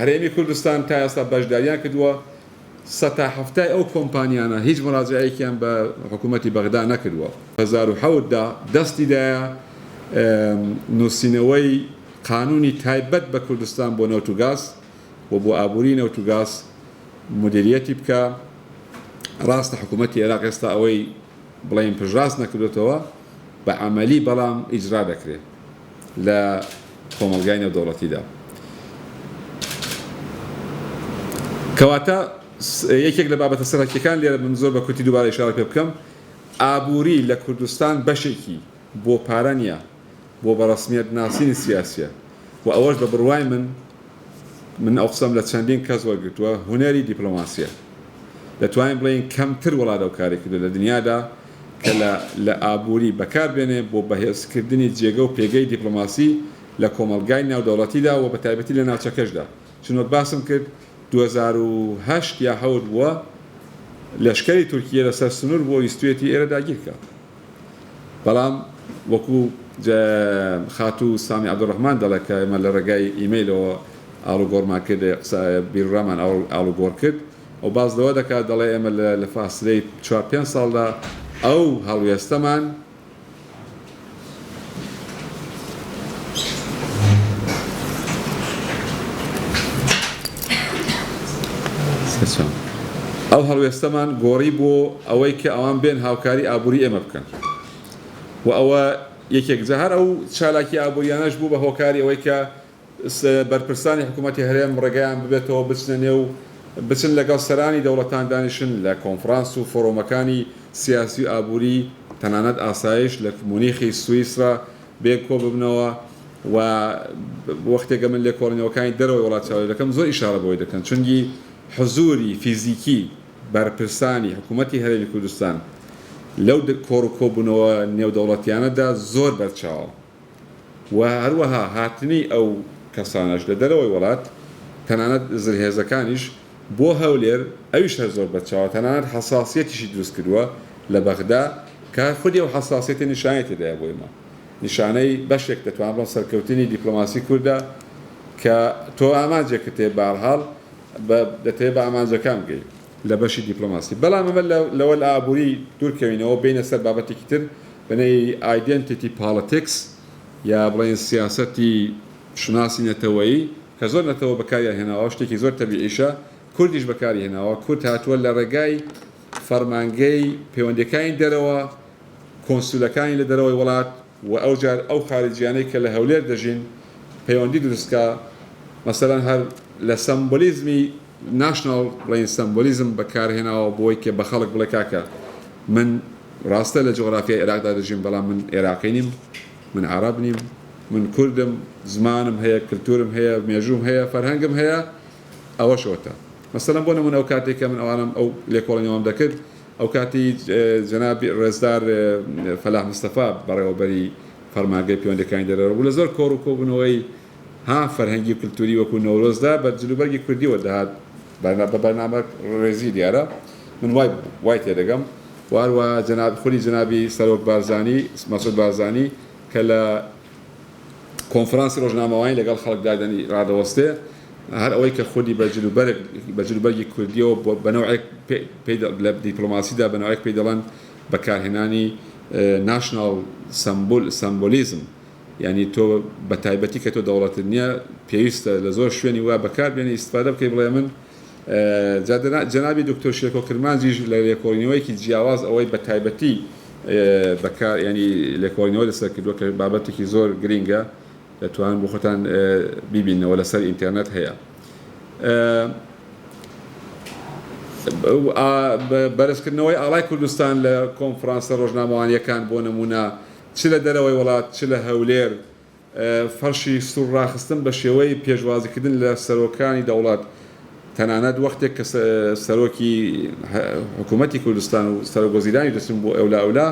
هەرێمی کوردستان تا ئێستا بەشداریان کردووە 170 ئەو کۆمپانیانە هیچ مراجعەیەکیان بە حکوومەتی بەغدا نەکردووە 2010 دەستیدایە نووسینەوەی قانونی تایبەت بە کوردستان بۆ نەوت و گاز و بۆ ئابووری نەوت و گاز مدیریەتی بکە ڕاستە حکوومەتی عێراق ئێستا ئەوەی بڵین پژڕاست نەکردوێتەوە بە عەمەلی بەڵام ئیجرا دەکرێت لە کۆمەلگای نێودەوڵەتیدا کەواتە یەکێک لە بابەتە سەرەکیەکان لێرە من زۆر بە کورتی دووبارە ئیشارە پێ بکەم ئابووری لە کوردستان بەشێکی بۆ پارە نییە بۆ بەڕەسمیەت ناسینی سیاسیە و ئەوەش بە بڕوای من ئەو قسەم لە چەندین کەس وەرگرتووە هونەری دیپلۆماسیە دەتوانین بڵێن کەمتر وڵات ئەو کاری کردو لە دنیادا کە لە ئابووری بەکاربێنێ بۆ بەهێزکردنی جێگە و پێگەی دیپلۆماسی لە کۆمەلگای ناودەوڵەتیدا و بە تایبەتی لە ناوچەکەشدا چونوەک باسم کرد 2008 یا 7 بووە لەشکەری تورکیە لەسەر سنوور بۆ ویستوێتی ئێرە داگیرکە بەڵام وەکو خاتوو سامی عەبدوڕەحمان دەڵێ کە ئێمە لە ڕێگای ئیمەیلەوە ئاڵوگۆڕمان کرد بیرڕامان ئاڵوگۆڕ کرد ئەو باز لەوە دەکات دەڵێ ئێمە لە فاصلەی 4-5 ساڵدا ئەو هەڵوێستەمان ئەو هەڵوێستەمان گۆڕی بۆ ئەوەی کە ئەوان بێن هاوکاری ئابووری ئێمە بکەن و ئەوە یەکێک جەهار ئەو چالاکی ئابووریانەش بوو بە هۆکاری ئەوەی کە بەرپرسانی حکوومەتی هەرێم ڕێگەیان ببێتەوە بچنە نێو بچن لەگەڵ سەرانی دەوڵەتان دانیشن لە کۆنفرانس و فۆرۆمەکانی سیاسی و ئابووری تەنانەت ئاسایش لە مونیخی سوئیسرا بێ کۆ ببنەوە و وەختێکە من لێ کۆڵینەوەکانی دەرەوەی وڵات چاوەڕێکەکەم زۆر ئیشارە بۆی دەکەن چونکی حزوری فیزیکی بەرپرسانی حکوومەتی هەرێمی کوردستان لەو کۆڕ و کۆبوونەوە نێودەوڵەتیانەدا زۆر بەرچاوە و هەروەها هاتنی ئەو کەسانش لە دەرەوەی وڵات تەنانەت زرهێزەکانیش بۆ هەولێر ئەویش هەر زۆر بەرچاوە تەنانەت حەساسیەتیشی دروست کردووە لە بەغدا کە خودی ئەو حەساسیەتی نیشانەی تێدایە بۆ ئێمە نیشانەی بەشێک دەتوان بڵێن سەرکەوتنی دیپلۆماسی کووردە کە تۆ ئامانجێکت تێ بەهەڵ دەتەوێت بە ئامانجەکان بگەیت لە بەشی دیپلۆماسی بەڵام ئەمە لەوە لە ئابووری دوورکەوینەوە بینە سەر بابەتێکی تر بنەی ئایدنتیتی پاڵیتیکس یا بڵێن سیاسەتی شناسی نەتەوەیی کە زۆر نەتەوە بەکاریان هێناوە شتێکی زۆر تەبیعیشە کوردیش بەکاری هێناوە کورد هاتووە لە ڕێگای فەرمانگەی پەیوەندیەکانی دەرەوە کۆنسولەکانی لە دەرەوەی وڵات و ئەوجار ئەو خارجیانەی کە لە هەولێر دەژین پەیوەندی دروستکە مەسەلەن هەر لە سمبۆلیزمی ناشنال بڵین سمبۆلیزم بەکارهێناوە بۆی کە بە خەڵک بڵێ کاکە من ڕاستە لە جغرافیای عێراقدا دەژیم بەڵام من عێراقی نیم من عەرەب نیم من کوردم زمانم هەیە کلتورم هەیە مێژووم هەیە فەرهەنگم هەیە ئەوە شۆتە مەسەلەن بۆ نمونە ئەو کاتێککە من ئەوانم ئەو لێکۆڵینەوەم دەکرد ئەو کاتی جەنابی ڕێزدار فەلاح مستەفا بەڕێوەبەری فەرمانگەی پەیوەندیەکانی دەرەوە بوو لە زۆر کۆڕ و کۆبوونەوەی ها فەرهەنگی و کلتوری وەکو نەورۆزدا بە جلوبەرگی کوردیوە دەهات بە بەرنامە ڕێزی دیارە من وای تێدەگەم وهروە خودی جنابی سەرۆک بارزانی مەسعود بارزانی کە لە کۆنفرانسی ڕۆژنامەوانی لەگەڵ خەڵکدادنی ڕادەوەستێ هەر ئەوەی کە خودی بە جلوبەرگی کوردیەوە بەنەوەیەک لە دیپلۆماسیدا بەنەوەیەک پێی دەڵێن بەکارهێنانی ناشناڵ سمبۆلیزم، یعنی تۆ بە تایبەتی کە تۆ دەوڵەتت نییە پێویستە لە زۆر شوێنی وا بەکاربێنی ئیستفادە بکەی بڵێ من جنابی دکتۆر شێرکۆ کرمانجیش لە لێکۆڵینەوەیەکی جیاواز ئەوەی بە تایبەتی بەکار ینی لێکۆڵینەوە لەسەر کردووە کە بابەتێکی زۆر گرینگە دەتوانن بۆ خۆتان بیبینەوە لەسەر ئینتەرنێت هەیە. بەرزکردنەوەی ئاڵای کوردستان لە کۆنفرانسە ڕۆژنامەوانیەکان بۆ نمونە چ لە دەرەوەی وڵات چ لە هەولێر فەرشی سوور ڕاخستن بە شێوەی پێشوازیکردن لە سەرۆکانی دەوڵات، تەنانەت وەختێک کە سەرۆکی حکوومەتی کوردستان و سەرۆکوەزیرانی دەچن بۆ ئەولا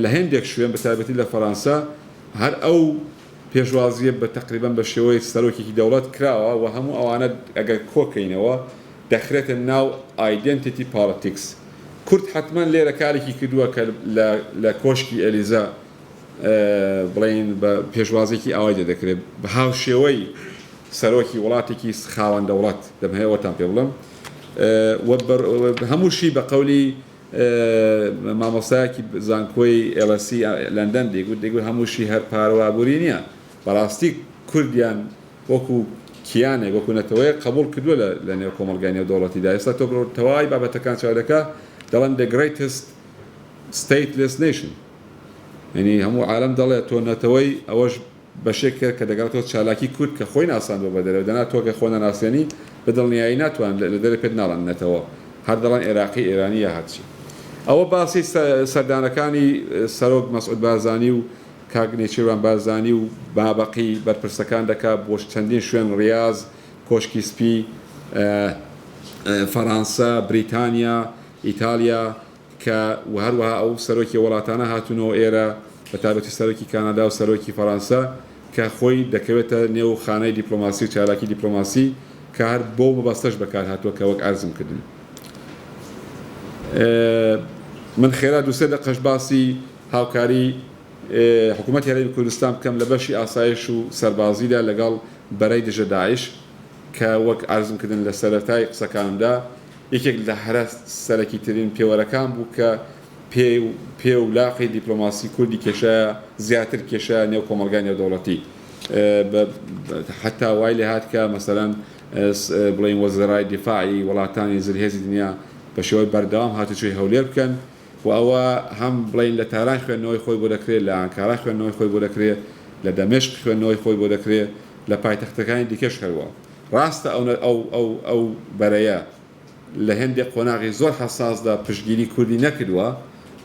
لە هەندێک شوێن بە تایبەتی لە فەڕەنسا هەر ئەو پێشوازیە بە تقریبان بە شێوەی سەرۆکێکی دەوڵەت کراوە و هەموو ئەوانە ئەگەر کۆکەینەوە دەخرێتە ناو ئایدنتیتی پاڵیتیکس. کورد حتمما لێرە کارێکی کردووە کە لە کۆشکی ئەلیزا بڵین بە پێشوازێکی ئاوای دەکرێت بە هاو شێوەی سەرۆکی وڵاتێکی خاوەن دەوڵەت دەمهەیەوەتان پێ بڵم هەمووشی بە قەولی مامۆستایەکی زانکۆی LSE لەندەن دەیگوت هەمووشی هەر پارەوابووری نییە، بەڕاستی کوردیان وەکو کیانێک وەکو نەتەوەیە قبول کردووە لە نێو کۆمەلگای نێودەوڵەتیدا. ئێستا تۆ بڕۆ تەواوی بابەتەکان چاودەکە دەڵێن the greatest stateless nation، یعنی هەموو عالم دەڵێت تۆ نەتەوەی ئەوەش بەشێک کە دەگەڵێتەوە چالاکی کورد کە خۆی ناساندوە بە دەرەوە دەنا تۆ کە خۆ نەناسێنی بەدڵنیایی ناتوان لە دەرە پێت ناڵێن نەتەوە هەر دەڵێن عێراقی ئێرانی یا هەرچی. ئەوە باسی سەردانەکانی سەرۆک مەسعود بارزانی و کاک نێچیروان بارزانی و بابەقی بەرپرسەکان دەکات بۆ چەندین شوێن ڕیاض، کۆشکی سپی، فەڕەنسا، بریتانیا، ئیتالیا کە هەروەها ئەو سەرۆکی وڵاتانە هاتوونەوە ئێرە بە تایبەتی سەرۆکی کانادا و سەرۆکی فەڕەنسا کە خۆی دەکەوێتە نێو خانەی دیپلۆماسی و چالاکی دیپلۆماسی کە هەر بۆ مەبەستەش بەکار هاتووە کە وەک ئەرزم کردن. من خێرا دووسێ دەقەش باسی هاوکاری حکوومەتی هەرێمی کوردستان بکەم لە بەشی ئاسایش و سەربازیدا لەگەڵ بەرەی دژە داعش کە وەک ئەرزم کردن لە سەرەتای قسەکاندا یەکێک لە هەرە سەرەکی ترین پێوەرەکان بوو کە پێ و لاقی دیپلۆماسی کوردی کێشە زیاتر کێشە نێو کۆمەلگای نێودەوڵەتی حتا وای لێ هات کە مەسەلەن بڵین وەزەرای دیفاعی وڵاتانی زرهێزی دنیا بە شێوەی بەردەوام هاتوچۆی هەولێر بکەن و ئەوە هەم بڵین لە تاران خوێندنەوەی خۆی بۆ دەکرێت لە ئەنکارا خوێندنەوەی خۆی بۆ دەکرێت لە دەمێشق خوێندنەوەی خۆی بۆ دەکرێت لە پایتەختەکانی دیکەش هەروە. ڕاستە ئەو بەرەیە لە هەندێک قۆناغی زۆر حەساسدا پشتگیری کوردی نەکردووە،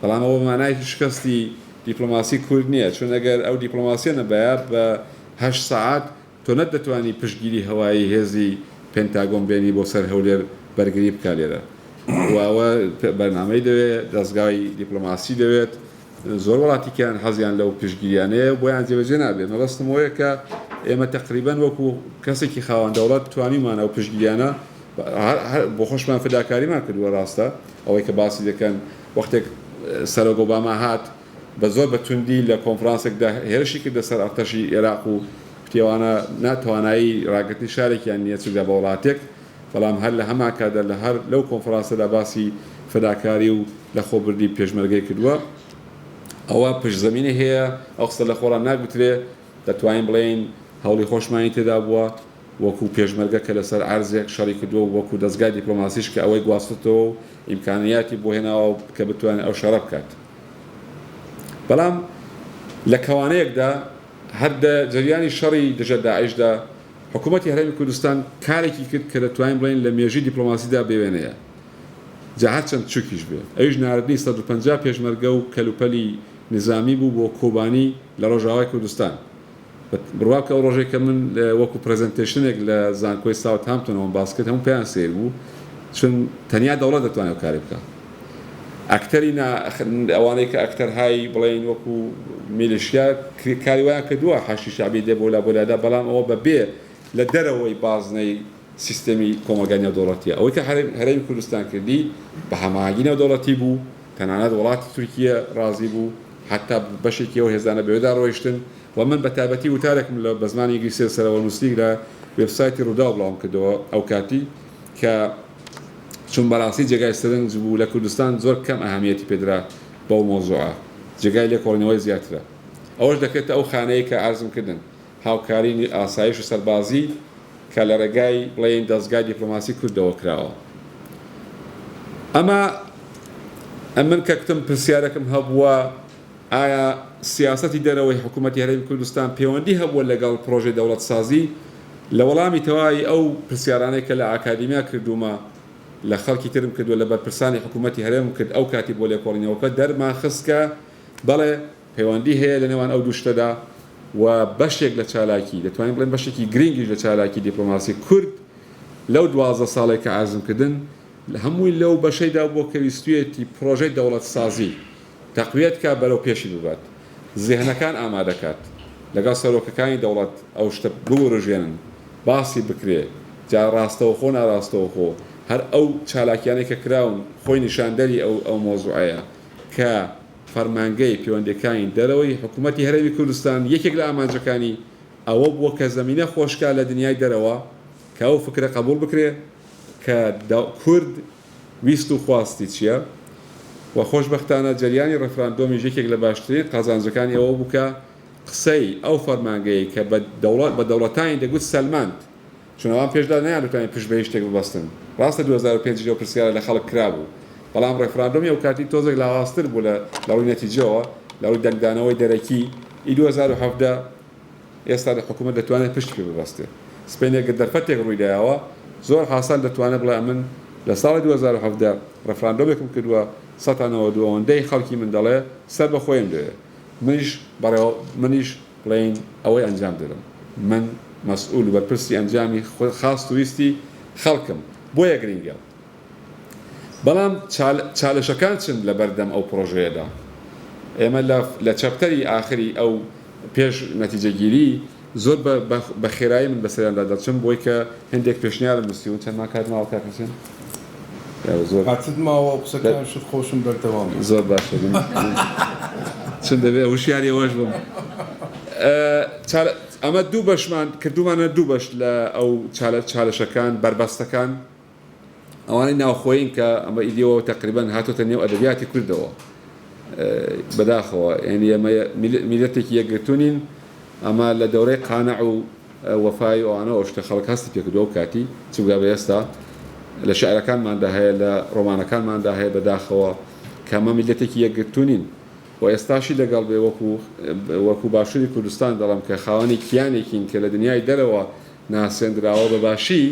بەڵام ئەوە مانای شکستی دیپلۆماسی کورد نییە، چون ئەگەر ئەو دیپلۆماسیە نەبایە بە 8 ساعات تۆ نەدەتوانی پشتگیری هەوایی هێزی پێنتاگۆن بێنی بۆ سەر هەولێر بەرگری بکا لێرە. ئەوە بەرنامەی دەوێت دەستگای دیپلۆماسی دەوێت زۆر وڵاتیکیان حەزیان لەو پشتگیریانەیە بۆیان جێبەجێ نابێت. مەبەستم ئەوەیە کە ئێمە تەقریبەن وەکو کەسێکی خاوەن دەوڵەت توانیمان ئەو پشتگیریانە بۆ خۆشمان فداکاریمان کردووە. ڕاستە ئەوەی کە باسی دەکەن وەختێک سەرۆک ئۆباما هات بە زۆر بەتوندی لە کۆنفرانسێکدا هێرشی کردە سەر ئەرتەشی عێراق و پتێوانە ناتوانایی ڕاگررتنی شارێکیان نییە چوودا بە وڵاتێک، بەڵام هەر لە هەما کاتدا لە هەر لەو کۆنفرانسەدا باسی فداکاری و لە خۆبردی پێشمەرگەی کردووە. ئەوە پشتزەمینی هەیە، ئەو قسە لە خۆڕان ناگوترێ، دەتوانین بڵێین هەوڵی خۆشمانی تێدا بووە وەکو پێشمەرگە کە لەسەر ئارزێک شەڕی کردووە وەکو دەستگای دیپلۆماسیش کە ئەوەی گواستێتەوە و ئیمکانیاتی بۆ هێناوە کە بتوانێت ئەو شەڕە بکات. بەڵام لە کەوانەیەکدا هەردە جریانی شەڕی دژە داعشدا حکوومەتی هەرێمی کوردستان کارێکی کرد کە دەتوانین بڵێن لە مێژووی دیپلۆماسیدا بێوێنەیە جا هەرچەند چووکیش بێ. ئەویش ناردنی 150 پێشمەرگە و کەلوپەلی نظامی بوو بۆ کۆبانی لە ڕۆژاوای کوردستان. بڕواکە ئەو ڕۆژێک کە من وەکو پرەزنتێشنێک لە زانکۆی ساوتهامپتۆنەوە باس کرد هەموو پێیان سیر بوو، چون تەنیا دەوڵەت دەتوانێت کاری بکات. ئەکتەری ئەوانەی کە ئەکتەرهای بڵێن وەکو میلیشیا کاری وایان کردووە حەشی شعبی دێ بۆ لادا، بەڵام ئەوە بەبێ لە دەرەوەی بازنەی سیستەمی کۆمەلگای نێودەوڵەتیە. ئەوەی کە هەرێمی کوردستان کردی بە هەماهەنگی نێودەوڵەتی بوو تەنانەت وڵاتی تورکیە ڕازی بوو حتا بەشێکیەوە هێزانە بەوێدا ڕۆیشتن و من بە تایبەتی وتارێکم لە بە زمانی ئینگلیسی سەرەوە نووسیک لە وێبسایتی ڕوودا بڵاوم کردەوە ئەو کاتی کە چون بەڕاستی جێگای سەرنج بوو لە کوردستان زۆر کەم ئەهەمیەتی پێدرا بەو مۆزوعە جێگای لێکۆڵینەوەی زیاترە ئەوەش دەکرێتە ئەو خانەیە کە ئارزم کردن هاوکاری ئاسایش و سەربازی کە لە ڕێگای بڵێن دەستگای دیپلۆماسی کوردەوە کراوە ئەمە من کە کتم پرسیارەکەم هەبووە ئایا سیاسەتی دەرەوەی حکوومەتی هەرێمی کوردستان پەیوەندی هەبووە لەگەڵ پرۆژەی دەوڵەتسازی لە وەڵامی تەواوی ئەو پرسیارانەی کە لە ئاکادیمیا کردومە لە خەڵکی ترم کردووە لە بەرپرسانی حکوومەتی هەرێم کرد ئەو کاتی بۆ لێکۆڵینەوەکە دەرمان خستکە بەڵێ پەیوەندی هەیە لە نێوان ئەو دوشتەدا و بەشێک لە چالاکی دەتوانین بڵێن بەشێکی گرنگیش لە چالاکی دیپلۆماسی کورد لەو 12 ساڵێک کە ئازمکردن هەمووی لەو بەشەیدا بۆ کەویستویەتی پرۆژەی دەوڵەتسازی تەقویەت کا بەرەو پێشی ببات زێهنەکان ئامادەکات لەگەڵ سەرۆکەکانی دەوڵەت ئەو شتە بوەڕژێنن باسی بکرێ جا ڕاستەوە خۆ ناڕاستەوە خۆ هەر ئەو چالاکیانەی کە کراون خۆی نیشاندەری ئەو مۆزوعەیە کە فەرمانگەی پەیوەندیەکانی دەرەوەی حکوومەتی هەرێمی کوردستان یەکێک لە ئامانجەکانی ئەوە بووە کە زەمینە خۆشکا لە دنیای دەرەوە کە ئەو فکرە قبول بکرێ کە کورد ویست و خواستی چییە و خۆشبەختانە جەریانی ڕەفراندۆمی یەکێک لە باشترین قازانجەکانی ئەوە بووکە قسەی ئەو فەرمانگەی کە بە دەوڵەتانی دەگوت سەلماند چونەوان پێشدا نەیان دەتوانین پشت بە شتێک ببەستن ڕاستە 2005 لەو پرسیارە لە خەڵک کرابوو بەڵام ڕێفراندۆمی ئەو کاتی تۆزێک لاوااستر بوو لە ڕووی نەتیجەوە لە ڕووی دەنگدانەوەی دەرەکی ئی 2017 ئێستا حکوومەت دەتوانێت پشتی پێ ببەستێ سپێنێک دەرفەتێک ڕوویدایەوە زۆر حاسان دەتوانێت بڵێ من لە ساڵی 2017 ڕەفراندۆمێکم کردووە 192 خەڵکی من دەڵێ سەر بە خۆیم دەوێت منیش بڵێن ئەوەی ئەنجام دەدەم من مەسئول و بەرپرسی ئەنجامی خاص تویستی خەڵکم بۆیە گرنگە بەڵام چالشەکان چن لە بەردەم ئەو پرۆژەیەدا ئێمە لە چەپتەری ئاخری ئەو پێش نەتیجەگیری زۆر بە خێرایی من بەسەریاندا دەچم بۆی کە هەندێک پێشنیارم نووسی و چەندمان کات ماوە کاکەسێن هاتت ماوە قسەکان شت خۆشم بەردەوام زۆر باشە چون دەبێت وشیاری ئەوەش بم ئەمە دوو بەشمان کردومانە دوو بەش لە ئەو چالشەکان بربەستەکان ئەوانەی ناوخۆین کە ئەمە ئیدیەوە تقریبان هاتوتە نێو ئەدەبیاتی کوردەوە بەداخەوە یعنی ئەمە میلەتێکی یەکگرتوونین ئەمە لە دەورەی قانع و وەفای ئەوانەوە شتە خەڵک هەستی پێکردەوە و کاتی چووگا بە ئێستا لە شاعرەکانماندا هەیە لە ڕۆمانەکانماندا هەیە بەداخەوە کە ئەمە میلەتێکی یەکگرتوونین و ئێستاشی لەگەڵ بێ وەکو باشووری کوردستان دەڵم کە خاوەنی کیانێکین کە لە دنیای دەرەوە ناسێنراوە بە باشی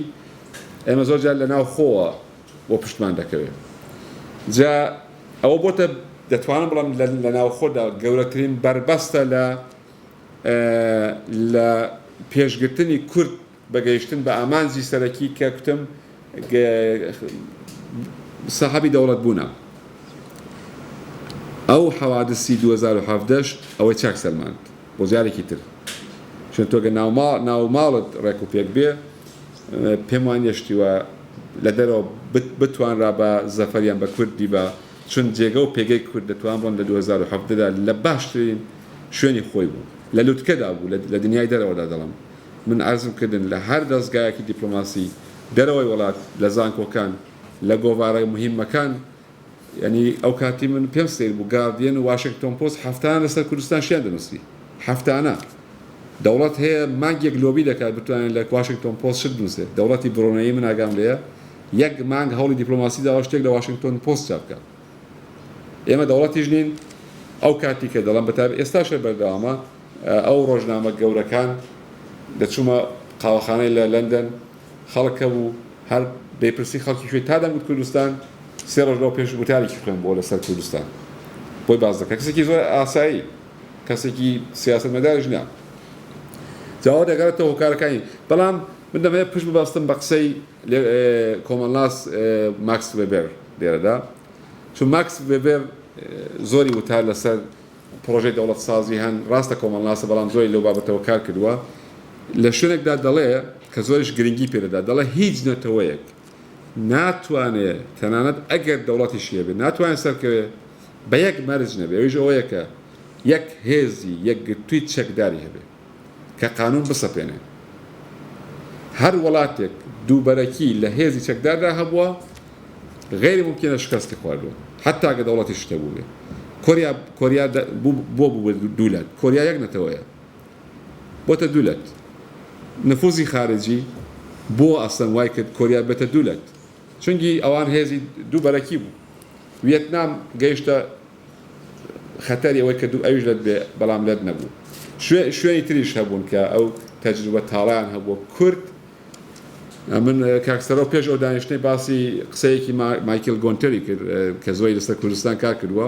ئێمە زۆر جار لە ناو خۆوە بۆ پشتمان دەکەوێت جا ئەوە بۆتە دەتوانم بڵم لە ناو خۆدا گەورەترین بربەستە لە پێشگرتنی کورد بەگەیشتن بە ئامانجی سەرەکی کە کوتم ساحەبی دەوڵەت بوونە ئەو حەوادثی 2017 ئەوەی چاک سەلماند بۆ جارێکی تر چون تۆگە ناو ماڵت ڕێک و پێک بێ پێم وان یەشتیوە لە دەرەوە بتوانرا بە زەفەریان بە کوردی بە چون جێگە و پێگەی کورد دەتوان بڵن لە 2017دا لە باشترین شوێنی خۆی بوو لە لوتکەدا بوو لە دنیای دەرەوەدا دەڵم من ئارزم کردن لە هەر دەستگایەکی دیپلۆماسی دەرەوەی وڵات لە زانکۆکان لە گۆڤارە مهمەکان ینی ئەو کاتی من پێم سیر بوو گاردین و واشنگتۆن پۆست هەفتانە لەسەر کوردستان شیان دەنووسی هەفتانە دەوڵەت هەیە مانگێک لۆبی دەکات بتوانێت لە واشنگتۆن پۆست شت بنووسێت دەوڵەتی بڕۆنەیی من ئاگام لێیە یەک مانگ هەوڵی دیپلۆماسی داوە شتێک لە واشنگتۆن پۆست چاپ بکات ئێمە دەوڵەتیش نین ئەو کاتی کە دەڵم بەتابێت ئێستاشە بەردەوامە ئەو ڕۆژنامە گەورەکان دەچوومە قاوەخانەی لە لەندەن خەڵکە بوو هەر بێپرسی خەڵکی شوێ تا دەمگوت کوردستان سێ ڕۆژ لەوە پێش وتارێکی خوێن بۆ لەسەر کوردستان بۆی باز دەکات کەسێکی زۆر ئاسایی کەسێکی سیاسەتمەداریش نییە جاوا دەگەڕێتەوە هۆکارەکانی بەڵام من دەمەوێت پشت بباستم بە قسەی کۆمەڵناس ماکس وێبەر لێرەدا چون ماکس وێبەر زۆری وتار لەسەر پرۆژەی دەوڵەتسازی هەن ڕاستە کۆمەڵناسە بەڵام زۆری لەو بابەتەوە کار کردووە لە شوێنێکدا دەڵێ کە زۆریش گرنگی پێدەدا دەڵێ هیچ نەتەوەیەک ناتوانێت تەنانەت ئەگەر دەوڵەتی شیە بێت ناتوانێت سەرکەوێت بە یەک مەرج نەبێ ئەویش ئەوەیە کە یەک هێزی یەک گرتووی چەکداری هەبێ کە قانون بسەپێنێ هەر وڵاتێک دووبەرەکی لە هێزی چەکداردا هەبووە غێری ممکنە شکستی خواردووە حتا کە دەوڵەتی شتە بوو بێ کۆریا بۆ بوو دوولەت کۆریا یەک نەتەوەیە بۆتە دوولەت نفوزی خارجی بۆ ئەسڵەن وای کرد کۆریا بێتە دوولەت چونکی ئەوان هێزی دووبەرەکی بوو ڤێتنام گەیشتە خەتەری ئەوەی کە ئەویش لەت بێ بەڵام لەت نەبوو شوێنی تریش هەبوون کە ئەو تەجروبە تاڵیان هەبووە کورد من کاکسەرەوە پێش ئەو دانیشتنەی باسی قسەیەکی مایکل گۆنتەری کرد کە زۆی لەسەر کوردستان کار کردووە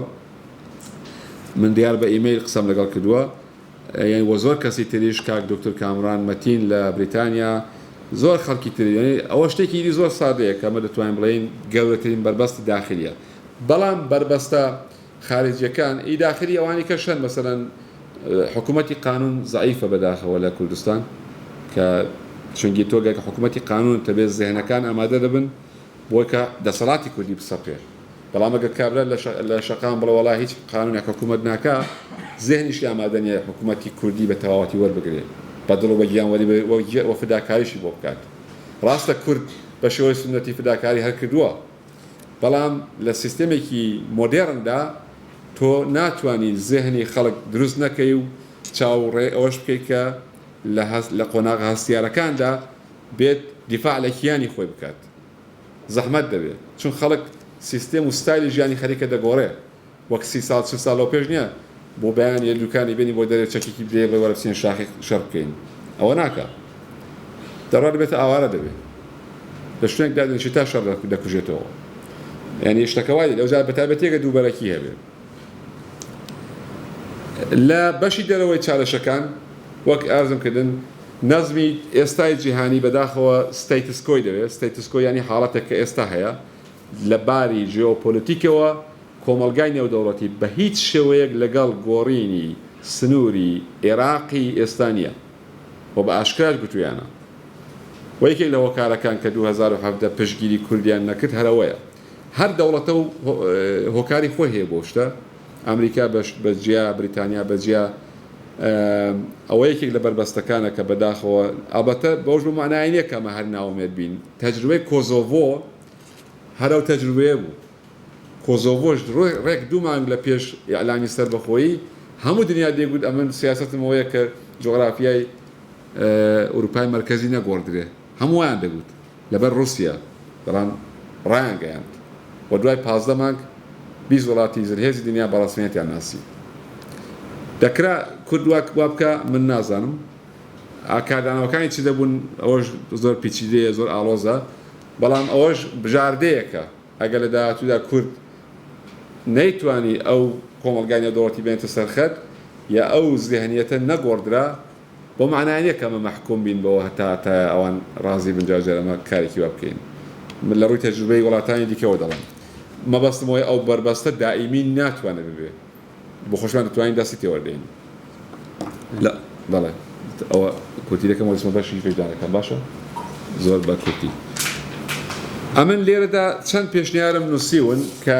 من دیار بە ئیمەیل قسەم لەگەڵ کردووە یعنی وە زۆر کەسی تریش کاک دکتۆر کامران مەتین لە بریتانیا زۆر خەڵکی تری ئەوە شتێکی دی زۆر سادەیە کە ئەمە دەتوانین بڵێین گەورەترین بەربەستی داخلیە بەڵام بربەستە خارجیەکان ئی داخلی ئەوانی کەشن مەسەرەن حکوومەتی قانون زعیفە بەداخەوە لە کوردستان کە چونکی تۆگە کە حکوومەتی قانون تەبێت زێنەکان ئامادە دەبن بۆی کە دەسەڵاتی کوردی بسەپێ بەڵام ئەگە کابرا لە شەقام بڵە وەڵا هیچ قانونێک حکوومەت ناکا زێنیشی ئامادە نیە حکوومەتی کوردی بە تەواوەتی وەربگرێت بەدڵ و بەگیانوەری و فداکاریشی بۆ بکات ڕاستە کورد بە شێوەی سنەتی فداکاری هەر کردووە بەڵام لە سیستەمێکی مۆدێرندا تۆ ناتوانانی زێهنی خەڵک دروست نەکەی و چاوەڕێ ئەوەش بکەیت کە لە قۆناغ هەستیارەکاندا بێت دیفاع لە کیانی خۆی بکات زەحمەت دەبێت چون خەڵک سیستم و ستایلی ژیانی خەریکە دەگۆڕێ وەک 30 ساڵ 40 ساڵ لەو پێش نییە بۆ بەیان یە دوکانی بێنی بۆ دەرێت چەکێکی بدێ بە وەرە بچین شاخی شەڕ بکەین ئەوە ناکە دەڕات بێتە ئاوارە دەبێت لە شوێنێک دادنشی تا شەڕ دەکوژێتەوە یعنی شتەکە وای لەوجار بەتایبەتێکە دووبەرەکی هەبێت لە بەشی دەرەوەی چالشەکان وەک ئارزم کردن نەزمی ئێستای جیهانی بەداخەوە ستەیتسکۆی دەوێت ستەیتسکۆ ینی حاڵەتێک کە ئێستا هەیە لە باری ژیۆپۆلیتیکەوە کۆمەلگای نێودەوڵەتی بە هیچ شێوەیەک لەگەڵ گۆڕینی سنووری عێراقی ئێستا نییە و بە ئاشکراش گوتویانە وەیەکێک لە هۆکارەکان کە 2017 پشتگیری کوردیان نەکرد هەرەوەیە هەر دەوڵەتە و هۆکاری خۆی هەیە بۆ شتە ئەمریکا بەجیا بریتانیا بەجیا ئەوە یەکێک لە بەربەستەکانە کە بەداخەوە ئەڵبەتە بەوش بە معنای نییە کە ئەمە هەر ناومێت بین تەجروبەی کۆزۆڤۆ هەرەو تەجروبەیە بوو کۆزۆڤۆش ڕێک دوو مانگ لە پێش ئیعلامی سەربەخۆیی هەموو دنیا دێگوت ئەمن سیاسەتمەوەیە کە جۆغرافیای ئەوروپای مەرکەزی نەگۆڕدرێ هەموویان دەگوت لەبەر رووسیا بەڵام ڕایانگەیاند بۆ دوای 15 مانگ 20 وڵاتی زرهێزی دنیا بەڕەسمیەتیان ناسی دەکرا کورد وا بکە من نازانم ئاکاردانەوەکانی چی دەبوون ئەوەش زۆر پیچیدەیە زۆر ئاڵۆزە بەڵام ئەوەش بژاردەیەکە ئەگەر لە داهاتوودا کورد نەیتوانی ئەو کۆمەلگای نێودەوڵەتی بێنێتە سەرخەت یا ئەو زێهنیەتە نەگۆڕدرا بۆ معنای نییە کە ئەمە مەحکوم بین بەوە هەتا ئەوان ڕازی بنجاژێر ئەمە کارێکی وا بکەین من لە ڕووی تەجروبەی وڵاتانی دیکەوە دەڵێم مەبەستمەوەی ئەو بەربەستە دائیمی ناتوانێت ببێ بۆ خۆشمان دەتوانین دەستی تێوەردەین لا بەڵێ ئەوە کورتیەکەم وەسمە بەشی فێژدانەکەم باشە زۆر بە کورتی ئەمن لێرەدا چەند پێشنیارم نووسیون کە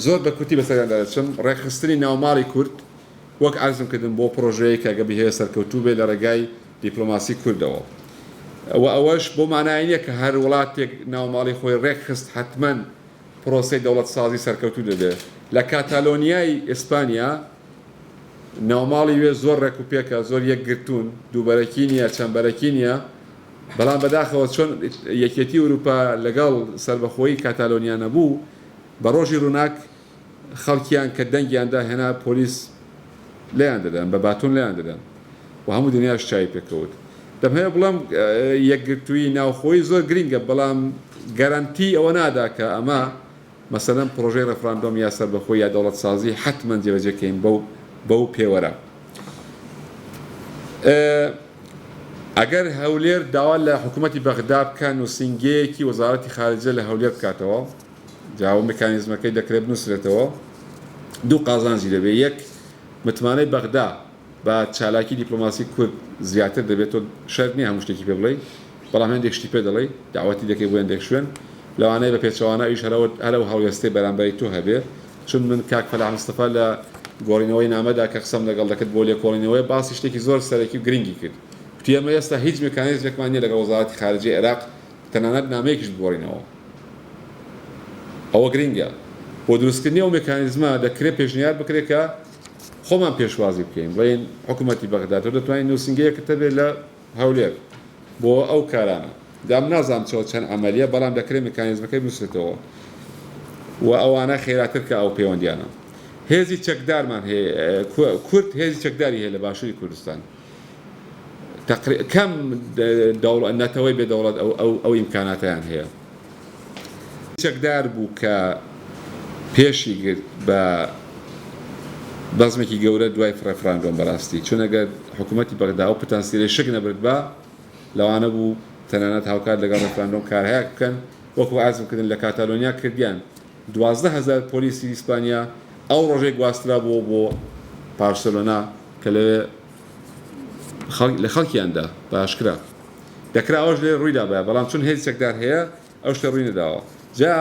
زۆر بە کورتی بەسەریان دەچم ڕێکخستنی ناوماڵی کورد وەک ئارزم کردن بۆ پرۆژەیە کە گەبی هەیە سەرکەوتوو بێ لە ڕێگای دیپلۆماسی کوردەوە ئەوەش بۆ معنای نییە کە هەر وڵاتێک ناوماڵی خۆی ڕێکخست حتمما پرۆسەی دەوڵەت سازی سەرکەوتوو دەبێت لە کاتالۆنیای ئیسپانیا ناوماڵی وێ زۆر ڕێک و پێکە زۆر یەکگرتوون دووبەرەکی نییە چەمبەرەکی نییە بەڵام بەداخەوە چۆن یەکێتی ئەوروپا لەگەڵ سەربەخۆیی کاتالۆنیا نەبوو بە ڕۆژی ڕووناک خەڵکیان کە دەنگیاندا هێنا پۆلیس لێیان دەدەن بە باتون لێیان دەدەن و هەموو دنیاش چای پێکەوت دەمهەیە بڵام یەکگرتووی ناوخۆی زۆر گرینگە بەڵام گەرانتی ئەوە نادا کە ئەمە مەسەلەن پرۆژەی ڕەفراندۆم یا سەربەخۆی یا دەوڵەت سازی حتمما جێبەجێکەین بەو پێوەرە ئەگەر هەولێر داوا لە حکوومەتی بەغدا بکەن و سینگەیەکی وەزارەتی خارجە لە هەولێر بکاتەوە جاوە میکانیزمەکەی دەکرێت بنووسرێتەوە دوو قازانجی دەبێت یەک متمانەی بەغدا بە چالاکی دیپلۆماسی کورد زیاتر دەبێت تۆ شەرت نییە هەموو شتێکی پێ بڵێ بەڵام هەندێک شتی پێ دەڵێ داواتی دەکەی بۆ هەندێک شوێن لەوانەیە بە پێچەوانە ئیش هەرە و هەڵوێستی بەرامبەری تو هەبێ چون من کاک فەلاح مستەفا لە گۆڕینەوەی نامەدا کە قسەم لەگەڵ دەکرد بۆ لێکۆڵینەوەی باسی شتێکی زۆر سەرەکی و گرنگی کرد وتی ئێمە ئێستا هیچ میکانیزمێکمان نییە لەگەڵ وەزارەتی خارجی عێراق تەنانەت نامەیەکیش بگۆڕینەوە ئەوە گرنگە بۆ دروستکردنی ئەو میکانیزمە دەکرێت پێشنیار بکرێت کە خۆمان پێشوازی بکەین بڵێن حکوومەتی بەغداد تۆ دەتوانین نووسنگەیەکت هەبێت لە هەولێر بۆ ئەو کارانە دام نازانم چەند ئەمەلیە بەڵام دەکرێت میکانیزمەکەی بنووسێتەوە و ئەوانە خێراتر کە ئەو پەیوەندیانە هێزی چەکدارمان هەیە کورد هێزی چەکداری هەیە لە باشووری کوردستان کەم نەتەوەی بێدەوڵەت ئەو ئیمکاناتیان هەیە چەکدار بوو کە پێشی گرت بە بەزمێکی گەورە دوای ڕێفراندۆم بەڕاستی چون ئەگەر حکوومەتی بەغدا و پتانسیلی شک نەبرد بە لەوانە بوو تەنانەت هاوکات لەگەڵ ڕێفراندۆم کارهەیە بکەن وەکو ئازمکردن لە کاتالۆنیا کردیان 12,000 پۆلیسی ئیسپانیا ئەو ڕۆژێک گواسترا بووە بۆ پارسەلۆنا کە لەوێ لە خەڵکیاندا باشکرا دەکرا ئەوش لێ ڕوویدا بە بەڵام چون هێزی چەکدار هەیە ئەو شتە ڕووی نەداوە جا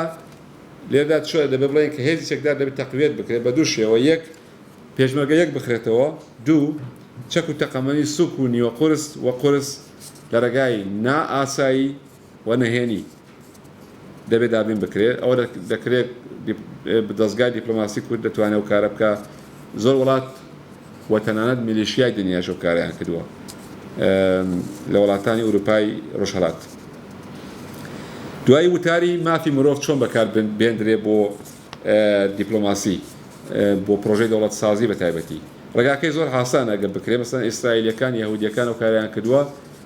لێردا چۆ دەبێ بڵێن کە هێزی چەکدار دەبێت تەقویت بکرێت بە دوو شێوە یەک پێشمەرگە یەک بخرێتەوە دوو چەک و تەقەمەنی سوک و نیوە قورس و قورس لە ڕێگای نائاسایی و نەهێنی دەبێت دابین بکرێت ئەوە دەکرێت دەستگای دیپلۆماسی کورد دەتوانێت و کارە بکە زۆر وڵات و تەنانەت میلیشیای دنیاش و کاریان کردووە لە وڵاتانی ئوروپای ڕۆژهەڵات دوایی وتاری مافی مرۆڤ چۆن بەکار بێندرێ بۆ دیپلۆماسی بۆ پرۆژەی دەوڵەت سازی بە تایبەتی ڕێگاکەی زۆر حاسانە ئەگەر بکرێت مەسەن ئیسرائیلیەکان یەهودیەکان و کاریان کردووە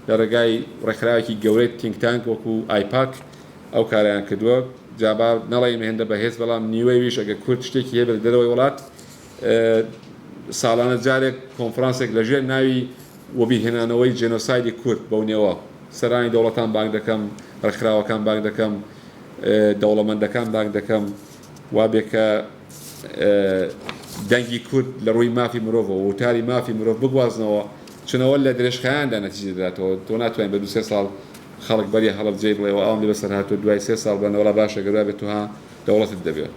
لە ڕێگای ڕێکخراوێکی گەورەی تینکتانک وەکو ئایپاک ئەو کاریان کردووە جابار نەڵێن هێندە بەهێز بەڵام نیوەی ویش ئەگەر کورد شتێکی هەیە بە دەرەوەی وڵات ساڵانە جارێک کۆنفرانسێک لەژێر ناوی وەبیهێنانەوەی جێنۆسایدی کورد بەو نێوە سەرانی دەوڵەتان بانگ دەکەم ڕێکخراوەکان بانگ دەکەم دەوڵەمەندەکان بانگ دەکەم وابێ کە دەنگی کورد لە ڕووی مافی مرۆڤەوە وتاری مافی مرۆڤ بگوازنەوە چونەوە لە درێژخایاندا نەتیجە دەداتەوە تۆ ناتوانین بە 2-3 ساڵ خەڵک بەری هەڵبجێ بڵێەوە ئەوم لێ بەسەر هاتووە دوای 3 ساڵ بەنەوەڵا باشە گەورا بێت توها دەوڵەتت دەبێت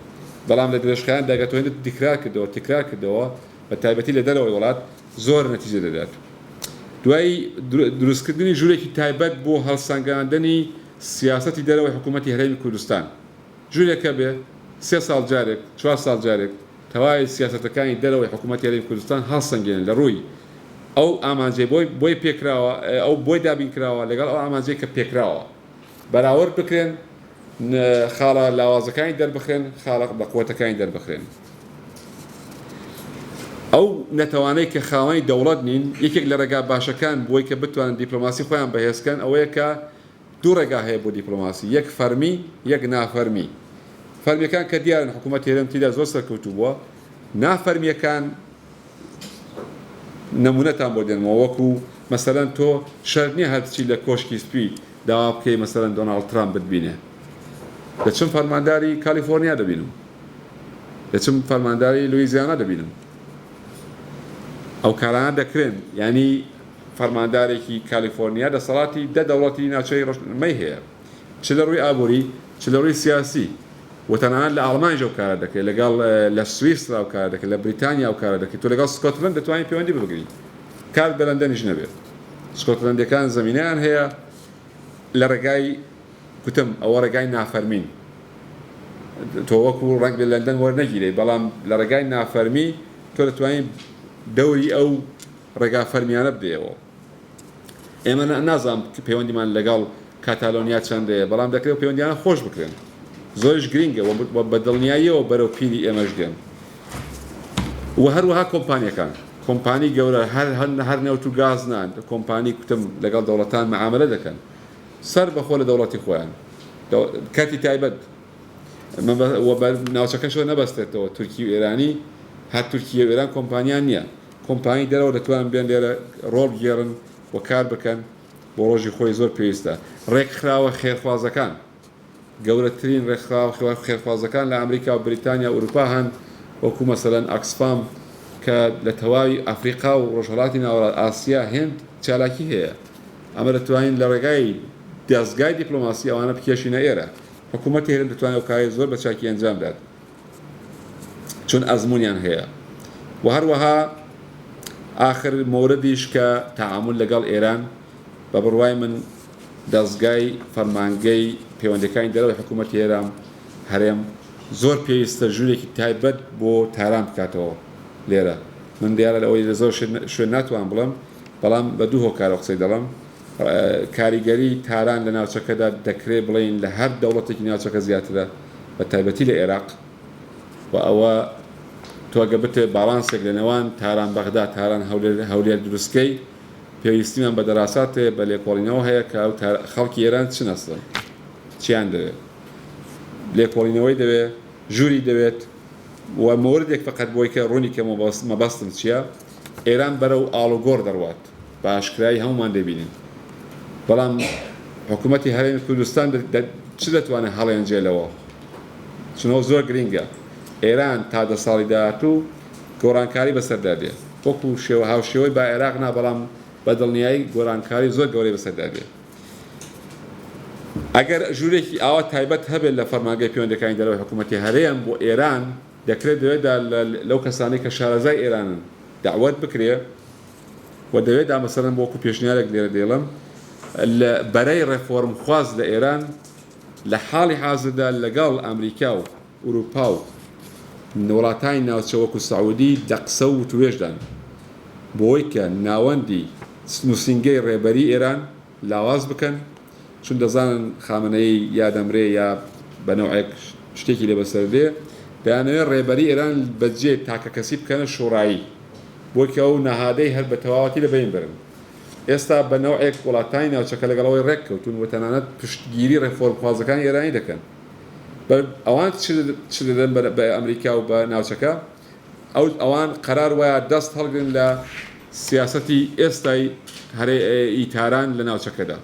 بەڵام لە درێژخایان داگەتەوەێت تکرار کردەوە بە تایبەتی لە دەرەوەی وڵات زۆر نەتیجە دەدات دوای دروستکردنی ژوورێکی تایبەت بۆ هەڵسەنگاندنی سیاسەتی دەرەوەی حکوومەتی هەرێمی کوردستان ژوورێکە بێ 3 ساڵ جارێک 4 ساڵ جارێک تەواوی سیاسەتەکانی دەرەوەی حکوومەتی هەرێمی کوردستان هەڵسەنگێنن لە ڕووی ئەو ئامانجەی بۆی پێکراوە ئەو بۆی دابینکراوە لەگەڵ ئەو ئامانجەی کە پێکراوە بەراورد بکرێن خاڵە لاوازەکانی دەربخرێن خاڵە بەقوتەکانی دەربخرێن ئەو نەتەوانەی کە خاوەنی دەوڵەت نین یەکێک لە ڕێگا باشەکان بۆی کە بتوانن دیپلۆماسی خۆیان بەهێزکەن ئەوەیە کە دوو ڕێگا هەیە بۆ دیپلۆماسی یەک فەرمی یەک نافەرمی فەرمیەکان کە دیارن حکوومەت هێرەم تیدا زۆر سەرکەوتوو بووە نافەرمیەکان نمونەتان بۆ دێنەوە وەکو مەسەلەن تۆ شەرت نییە هەرچی لە کۆشکی سپی داوا بکەی مەسەلەن دۆناڵد ترامپ بتبینێ دەچم فەرمانداری کالیفۆرنیا دەبینم دەچم فەرمانداری لویزیانا دەبینم ئەو کارانە دەکرێن ینی فەرماندارێکی کالیفۆرنیا دەسەڵاتی دەوڵەتی ناوچەی ڕۆژمەی هەیە چ لە ڕووی ئابووری چ لە ڕووی سیاسی و تەنانەت لە ئاڵمانیش ئەو کارە دەکەیت لەگەڵ لە سویسرا ئەو کارە دەکەیت لە بریتانیا ئەو کارە دەکەیت تۆ لەگەڵ سکۆتلەند دەتوانین پەیوەندی بگریت کار بە لەندەنیش نەبێت سکۆتلەندەکان زەمینەیان هەیە لە ڕێگای کوتم ئەوە ڕێگای نافەرمین تۆ وەکو ڕنگ لە لەندەن وەرنەگیرێ بەڵام لە ڕێگای نافەرمی تۆ دەتوانین دەوری ئەو ڕێگا فەرمیانە بدەیەوە ئێمە نازانم پەیوەندیمان لەگەڵ کاتالۆنیا چەندەیە بەڵام دەکرێت پەیوەندیانە خۆش بکرێن زۆرش گرینگە و بە دڵنیاییەوە بەرەو پیری ئێمەش دێن و هەروەها کۆمپانیەکان کۆمپانی گەورە هەر نەوت و گازنان کۆمپانی کوتم لەگەڵ دەوڵەتان مەعاملە دەکەن سەر بەخۆ لە دەوڵەتی خۆیان کاتی تایبەت ناوچەکەشەوە نەبەستێتەوە تورکی و ئێرانی هەر تورکیە و ئێران کۆمپانیان نییە کۆمپانی دەرەوە دەتوانن بێن لێرە ڕۆڵ گێڕن و کار بکەن بۆ ڕۆژی خۆی زۆر پێویستە ڕێکخراوە خێرخوازەکان گەورەترین ڕێکخراوە خێرخوازەکان لە ئەمریکا و بریتانیا و ئوروپا هەن وەکو مەسەلەن ئاکسفام کە لە تەواوی ئەفریقا و ڕۆژهەڵاتی ناوەڕاست ئاسیا هێند چالاکی هەیە ئەمە دەتوانین لە ڕێگای دەستگای دیپلۆماسی ئەوانە بکێشینە ئێرە حکوومەتی هێرم دەتوانێت ئەو کارەی زۆر بە چاکی ئەنجام بدات چون ئەزموونیان هەیە و هەروەها آخر موردیش کە تعامل لەگەڵ ئێران بە بڕوای من دەستگای فەرمانگەی پەیوەندیەکانی دەرەوەی حکوومەتی هێرام هەرێم زۆر پێویستە ژوورێکی تایبەت بۆ تاران بکاتەوە لێرە من دیارە لەوەی لە زۆر شوێن ناتوان بڵم بەڵام بە دوو هۆکارە قسەی دەڵم کاریگەری تاران لە ناوچەکەدا دەکرێت بڵین لە هەر دەوڵەتێکی ناوچەکە زیاترە بە تایبەتی لە عێراق و ئەوە تۆگە بتێ باڵانسێک لە نێوان تاران بەغدا تاران هەولێر دروستکەی پێویستیمان بە دەراساتێ بە لێکۆڵینەوە هەیە کە خەڵکی ئێران چ نەستن چیان دەوێت لێکۆڵینەوەی دەوێت ژووری دەوێت و موردێک فقط بۆی کە ڕوونی کە مەبەستم چییە ئێران بەرەو ئاڵوگۆڕ دەڕوات بە ئاشکرایی هەمومان دەبینین بەڵام حکوومەتی هەرێمی کوردستان چ دەتوانێت هەڵێنجێلەوە چونەوە زۆر گرینگە ئێران تا 10 ساڵی داهاتوو گۆڕانکاری بەسەردادێ وەکو شێوە هاوشێوەی با عێراق نا بەڵام بە دڵنیایی گۆڕانکاری زۆر گەورەی بەسەردادێ ئەگەر ژوورێکی ئاوا تایبەت هەبێت لە فەرمانگەی پەیوەندیەکانی دەرەوەی حکوومەتی هەرێم بۆ ئێران دەکرێت دەوێتدا لەو کەسانی کە شارەزای ئێرانن داوەت بکرێ و دەوێتدا مەسەڵەن بۆ وەکو پێشنیارێک لێرە دێڵم لە بەرەی ڕێفۆرم خواز لە ئێران لە حاڵی حازردا لەگەڵ ئەمریکا و ئوروپا و وڵاتانی ناوچە وەکو سەعودی دەقسە و توێژدان بۆی کە ناوەندی نووسینگەی ڕێبەری ئێران لاواز بکەن چون دەزانن خامنەی یا دەمرێ یا بەنەوەیەک شتێکی لێ بەسەر دێ دەیانەوێت ڕێبەری ئێران بەجێ تاکە کەسی بکەنە شۆڕایی بۆی کە ئەو نەهادەی هەر بە تەواوەتی لە بین برن ئێستا بەنەوەیەک وڵاتانی ناوچەکە لەگەڵەوەی ڕێککەوتون و تەنانەت پشتگیری ڕێفۆرمخوازەکانی ئێرانی دەکەن ئەوان چ دەدەن بە ئەمریکا و بە ناوچەکە ئەوان قەرار وایە دەست هەڵگرن لە سیاسەتی ئێستای ئیتاران لە ناوچەکەدا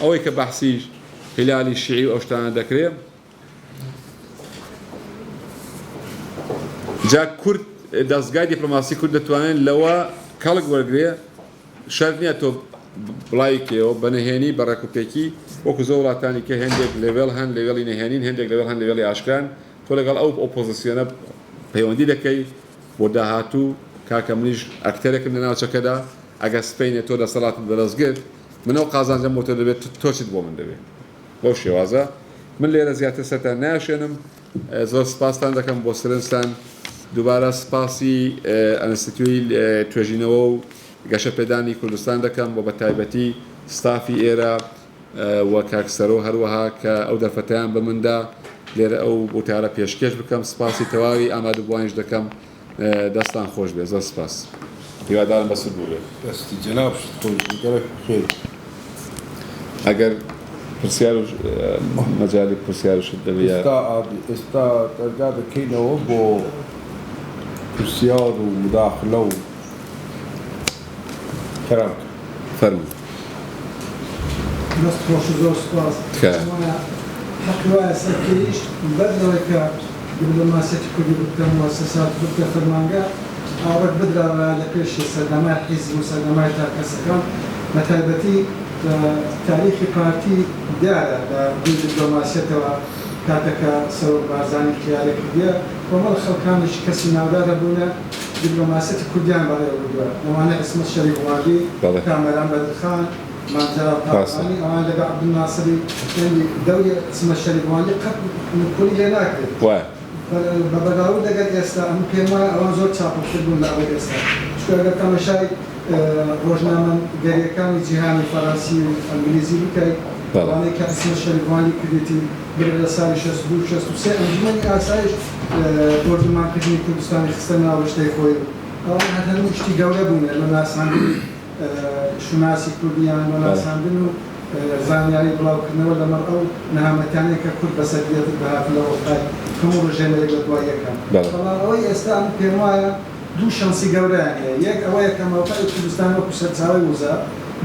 ئەوەی کە بەحسی هیلالی شیعی و ئەو شتانە دەکرێت جا کورد دەستگای دیپلۆماسی کورد دەتوانێت لەوە کەڵک وەرگێ شەرت نییە تۆ بڵایکەوە بەنهێنی بە ڕێکوپێکی وەکو زۆر وڵاتانی کە هەندێک لێڤێڵ هەن لێڤێڵی نەهێنین هەندێک لەوێڵ هەن لێڤێڵی ئاشکران تۆ لەگەڵ ئەو ئۆپۆزیسیۆنە پەیوەندی دەکەی بۆ داهاتوو کاکە منیش ئەکتەرێکم لە ناوچەکەدا ئەگە سپەینێ تۆ دەسەڵات بەدەستگرت منەوە قازانجەم بۆ تۆ دەبێت تۆچیت بۆ من دەبێت بەو شێوازە من لێرە زیاتر سەرتان ناشێنم زۆر سپاستان دەکەم بۆ سرنجتان دووبارە سپاسی ئەنستیتوی توێژینەوە و گەشە پێدانی کوردستان دەکەم بۆ بە تایبەتی ستافی ئێرە وە کاکسەرۆ هەروەها کە ئەو دەرفەتیان بە مندا لێرە ئەو بۆتارە پێشکەش بکەم سپاسی تەواوی ئامادەبووانیش دەکەم دەستان خۆش بێ زۆر سپاس هیوادارم بەسود بوو بێ دەستی جەناب خۆشگەرە خێر ئەگەر پرسیار مەجای پرسیارشت دەبێت ئێستا دەرگا دەکەینەوە بۆ پرسیار و مداخلە و کەرام فەرموو دەست خۆش زۆر سپاس حەقی وایە سەرکەویش بەرەوەی کە دیپلۆماسیەتی کوردی بکە موەسسەسات بکە فەرمانگە ئاوەک بدراوە لە پێشی سەردەمای حیزب و سەردەمای تاکەسەکان بە تایبەتی تاریخی پارتی دیارە لە دوو دیپلۆماسیەتەوە کاتێکە سەرۆک بارزانی خیارێکی دیە کۆمەڵ خەڵکانیش کەسی ناودارە بوونە دیپلۆماسیەتی کوردیان بەڕێوە بردووە لەوانە ئیسمەت شەریفوانی کامەران بەدرخان مانجا پاکستانی ئەوان لەگەڵ عەبدولناسری دەوری ئیسمەت شەریفوانی قەت کولی لێ ناکرێت بە بەراورد دەگەر ئێستا ئەم پێم وایە ئەوان زۆر چاپەشتر بوون لە ئەوەی ئێستا چونکە ئەگەر تەماشای ڕۆژنامەگەریەکانی جیهانی فەڕەنسی و ئەنگلیزی بکەیت ئەوانەی کە ئیسمەت شەریفوانی کردێتی بێت لە ساڵی 62-63 ئەنجومەنی ئاسایش تۆرجمانکردنی کوردستانی خستە ناو رشتەی خۆی ئەوان هەموو شتی گەورە بوون لە ناساندنی شوناسی کوردیان لە ناساندن و زانیاری بڵاوکردنەوە لەمەڕ ئەو نەهامەتیانەیە کە کورد بەسەردێت بەهاتن لە وەختای هەموو ڕژێمەیەک لە دوای یەکەم بەڵام ئەوەی ئێستا ئەم پێم وایە دوو شانسی گەورەیان هەیە یەک ئەوەیە کە مەوقعی کوردستان وەکو سەرچاوەی وزە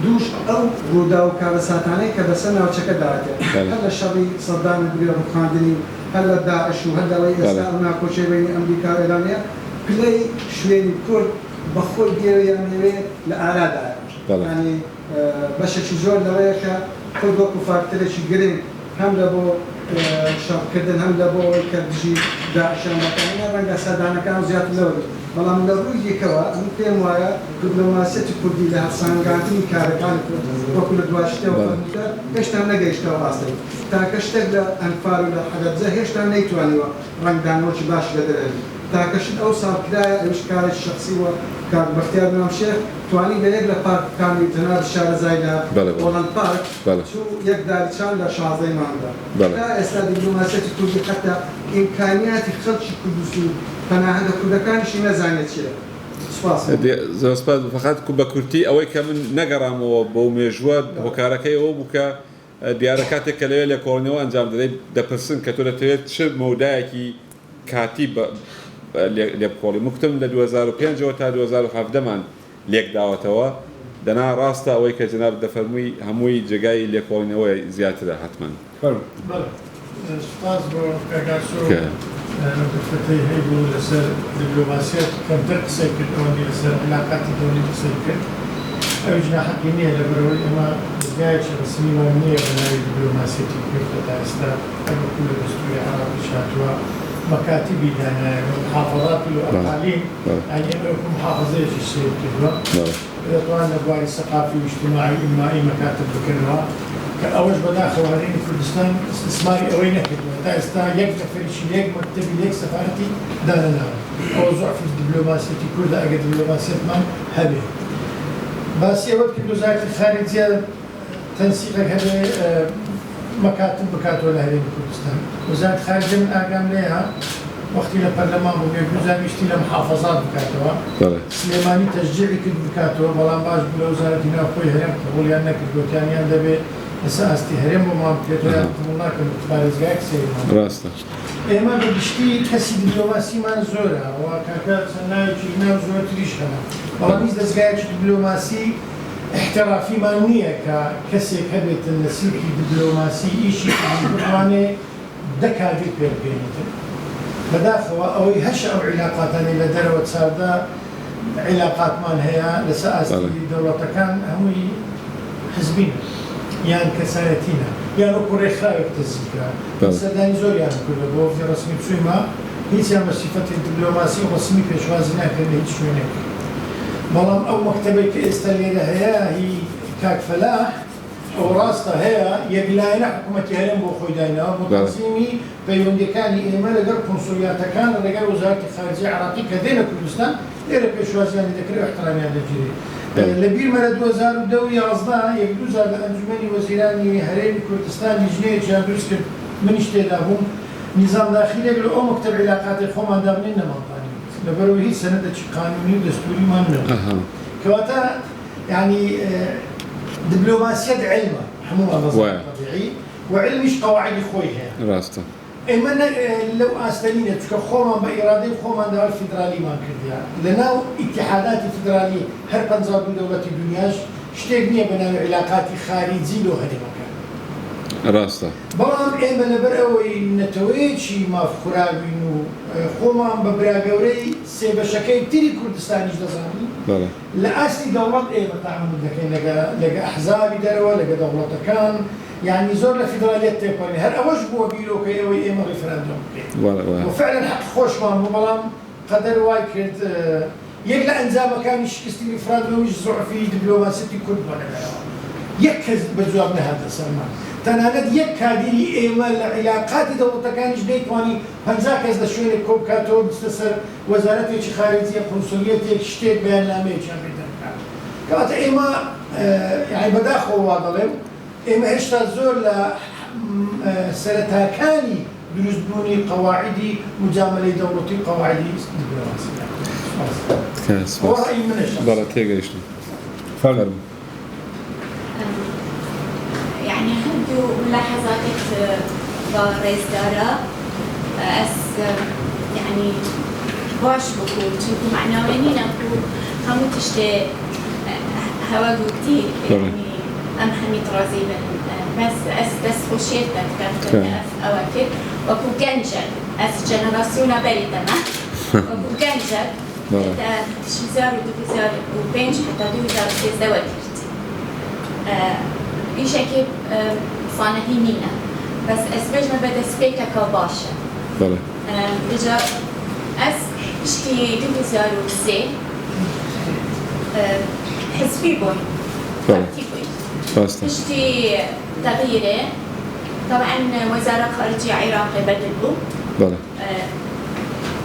دووش ئەو ڕوودا و کارەساتانەی کە بەسەر ناوچەکە داهاتێت هەر لە شەڕی سەددامی بگرێ ڕووخاندنی هەر لە داعش و هەر لەوەی ئێستا ئەو ناکۆچەی بینی ئەمریکا و ئێرانەیە پلەی شوێنی کورد بەخۆی دێوەیان نوێ لە ئارادایە ینی بەشێکی زۆر لەوەیە کە کورد وەکو فاکتەرێکی گرنگ هەم لە بۆ شەڕکردن هەم لە بۆەوەی کە دژی داعشان بەکانە ڕەنگە سەدانەکان زیاتر لەوە بێت بەڵام لە ڕووی یەکەوە ئەم پێم وایە دیپلۆماسیەتی کوردی لە هەڵسانگاندنی کارەکانی کورد وەکو لە دواشتەوە فەرمووتە هێشتا نەگەیشتەوە ڕاستەی تاکە شتێک لە ئەنفار و لە حەلەبجە هێشتا نەیتوانیوە ڕەنگدانەوەکی باش لەدەرێت تاکەشت ئەو ساڵکرایە ئەوش کارێکی شخصی وە کار بەختیار بنام شێخ توانی لە یەک لە پارکەکانی جەناب شارەزای لە ئۆڵەند پارک چوو یەک داریچان لە 16 مانگدا ئێستا دیپلۆماسیەتی کوردی حتا ئیمکانیاتی خەڵکی کوردستان و پەناهەندە کوردەکانیشی نەزانێت چییە. زۆر سپاس فقط بە کورتی ئەوەی کە من نەگەڕامەوە بۆ مێژووە هۆکارەکەی ئەوە بوو کە دیارە کاتێک کە لەوێ لە کۆڵنەوە ئەنجام دەدەیت دەپرسن کە تۆ دەتەوێت چ مەودایەکی کاتی لێ بخۆڵی مکتم لە 2005 تا 2017مان لێک داوەتەوە دەنا ڕاستە ئەوەی کە جناب دەفەرمووی هەمووی جێگای لێکۆڵینەوەی زیاترە حتمما. سپاس بۆ کاکاسۆ دەفتەی هەیبوو لەسەر دیپلۆماسیەت کەمتر قسەی کرد ئەوەندی لەسەر علاقاتی دەوڵەتی قسەی کرد ئەویش ناحەقی نییە لەبەرەوەی ئێمە دەستگایەکی ڕسمیمان نییە بە ناوی دیپلۆماسیەتی کورد تا ئێستا هەروەکو لە دەستوری عێراقیش هاتووە مەکاتیبی دانایە محافەڵاتی و ئەقالیم ئەنی ئێمە وەکو محافەزەیەکی سیر کردووە دەتوان لە بواری سەقافی و اجتیماعی و ئیمایی مەکاتب بکردەوە کە ئەوەش بەداخەوە هەرێمی کوردستان استثماری ئەوەی نەکردووە تا ئێستا یەک نەفەریشی یەک مەکتەبی یەک سەفارەتی دانەناوە ئەوە زۆعفی دیپلۆماسیەتی کوردە ئەگەر دیپلۆماسیەتمان هەبێ باسی ئەوە کرد وەزارەتی خارجیە تەنسیقێک هەبێ مەکاتب بکاتەوە لە هەرێمی کوردستان وەزارەتی خارجیە من ئاگام لێیە وەختی لە پەرلەمان بوو بێگوزاریشتی لە محافەزات بکاتەوە سلێمانی تەشجیعی کرد بکاتەوە بەڵام باش بوو لە وەزارەتی ناوخۆی هەرێم قبوڵیان نەکرد گوتیانیان دەبێت لەسەر ئاستی هەرێم بۆمان بکرێتەوە یان قبوڵ ناکەن پارێزگای قسەیمان ڕاستە ئێمە بەگشتی کەسی دیپلۆماسیمان زۆرە ئەوە کاکە چەند ناوێکی ناو زۆرتریش هەنا بەڵام هیچ دەستگایەکی دیپلۆماسی احترافیمان نییە کە کەسێک هەبێتن لە سیرکی دیپلۆماسی ئیشی بتوانێت دەکاتی پێ بگەێنێتن بەداخەوە ئەوەی هەش ئەو عیلاقاتانی لە دەرەوە چاردا عیلاقاتمان هەیە لەسەر ئاستی دەوڵەتەکان هەمووی حزبینە یان کەسایەتینە یان وەکو ڕێکخراوێک تەزیکرا سەردانی زۆریان کردە بۆ وەفتی ڕەسمی چوویمە هیچیان بە سیفەتی دیپلۆماسی ڕەسمی پێشوازی ناکرد لە هیچ شوێنێک بەڵام ئەو مەکتەبێک کە ئێستا لێرە هەیە هی کاک فەلاح ئەو ڕاستە هەیە یەکلایەنە حکوومەتی هەرێم بۆ خۆی داینەوە بۆ تەنظیمی پەیوەندیەکانی ئێمە لەگەڵ کۆنسولیاتەکان لەگەڵ وەزارەتی خارجیە عێراقی کە دێنە کوردستان لێرە پێشوازیانی دەکرێت و احترامیان دەگیرێت لە بیرمە لە 2011 یەک دوو جار لە ئەنجومەنی وەزیرانی هەرێمی کوردستان لیژنەیەکیان دروست کرد منیش تێدا بووم نیزام داخلێک لە ئەو مەکتەب عیلاقاتی خۆمان دابنێن نەمانتوانی لەبەرەوەی هیچ سەنەدێکی قانونی و دەستوریمان نەبوو کەواتە یعنی دیپلۆماسیەت علمە هەموو ئەمەزان طبیعی وعلمیش قەواعیدی خۆی هەیە ڕاستە ئێمە لەو ئاستەنینە چکە خۆمان بە ئیرادەی خۆمان داوای فیدرالیمان کردیە لەناو ئیتیحاداتی فیدرالی هەر 52 دەوڵەتی دنیاش شتێک نییە بە ناوی عیلاقاتی خارجی لۆ هەرێمەکان ڕاستە بەڵام ئێمە لەبەر ئەوەی نەتەوەیەکی مافخوراوین و خۆمان بە براگەورەی سێبەشەکەی تری کوردستانیش دەزانین لە ئاستی دەوڵەت ئێمە تەعامل دەکەین لەگە ئەحزابی دەرەوە لەگە دەوڵەتەکان یعنی زۆر لە فیدرالیەت تێپەڕێ هەر ئەوەش بووە بیرۆکەی ئەوەی ئێمە ڕیفرەندۆم بکەین وفعلا حەق خۆشمان بوو بەڵام قەدەر وای کرد یەک لە ئەنجامەکانی شکستی ریفرەندۆمیش زوعفی دیپلۆماسیەتی کورد بووە لەبەرەوە یەک کەس بە جواب نەهاتە سەرمان تەنانەت یەک کادری ئێمە لە عیلاقاتی دەوڵەتەکانیش نەیتوانی 50 کەس لە شوێنێک کۆ بکاتەوە بستە سەر وەزارەتێکی خارجیە قۆنسولیەتێک شتێک بەیاننامەیەکیان پێ دەکات کەواتە ئێمە یعنی بەداخەوە وا دەڵێم ئێمە هێشتا زۆر لە سەرەتاکانی دروستبوونی قەواعیدی مجاملەی دەوڵەتی قەواعیدی دیپلۆماسی ڕأیی منەش بەڵێ تێگەیشتم فەرموو يعني هندو ملاحظات بارز دارا أس يعني باش بكون شنو معنويين أكو هم تشتى هوا قلتي يعني أم حميد رازي بس خشيت كانت أواكر وكو جنجر أس جنراسيونا بريدنا وكو جنجر شزار ودوزار وبنج حتى دوزار تزوجت إيش أكيد صانعينينا بس اسبيج ما بدا سبيكا كباشا بله بجا اس اشتي ديفيزيون وسي حزبي بوي بله بوي راسته اشتي تغييره طبعا وزارة خارجية عراقي بدلوا بله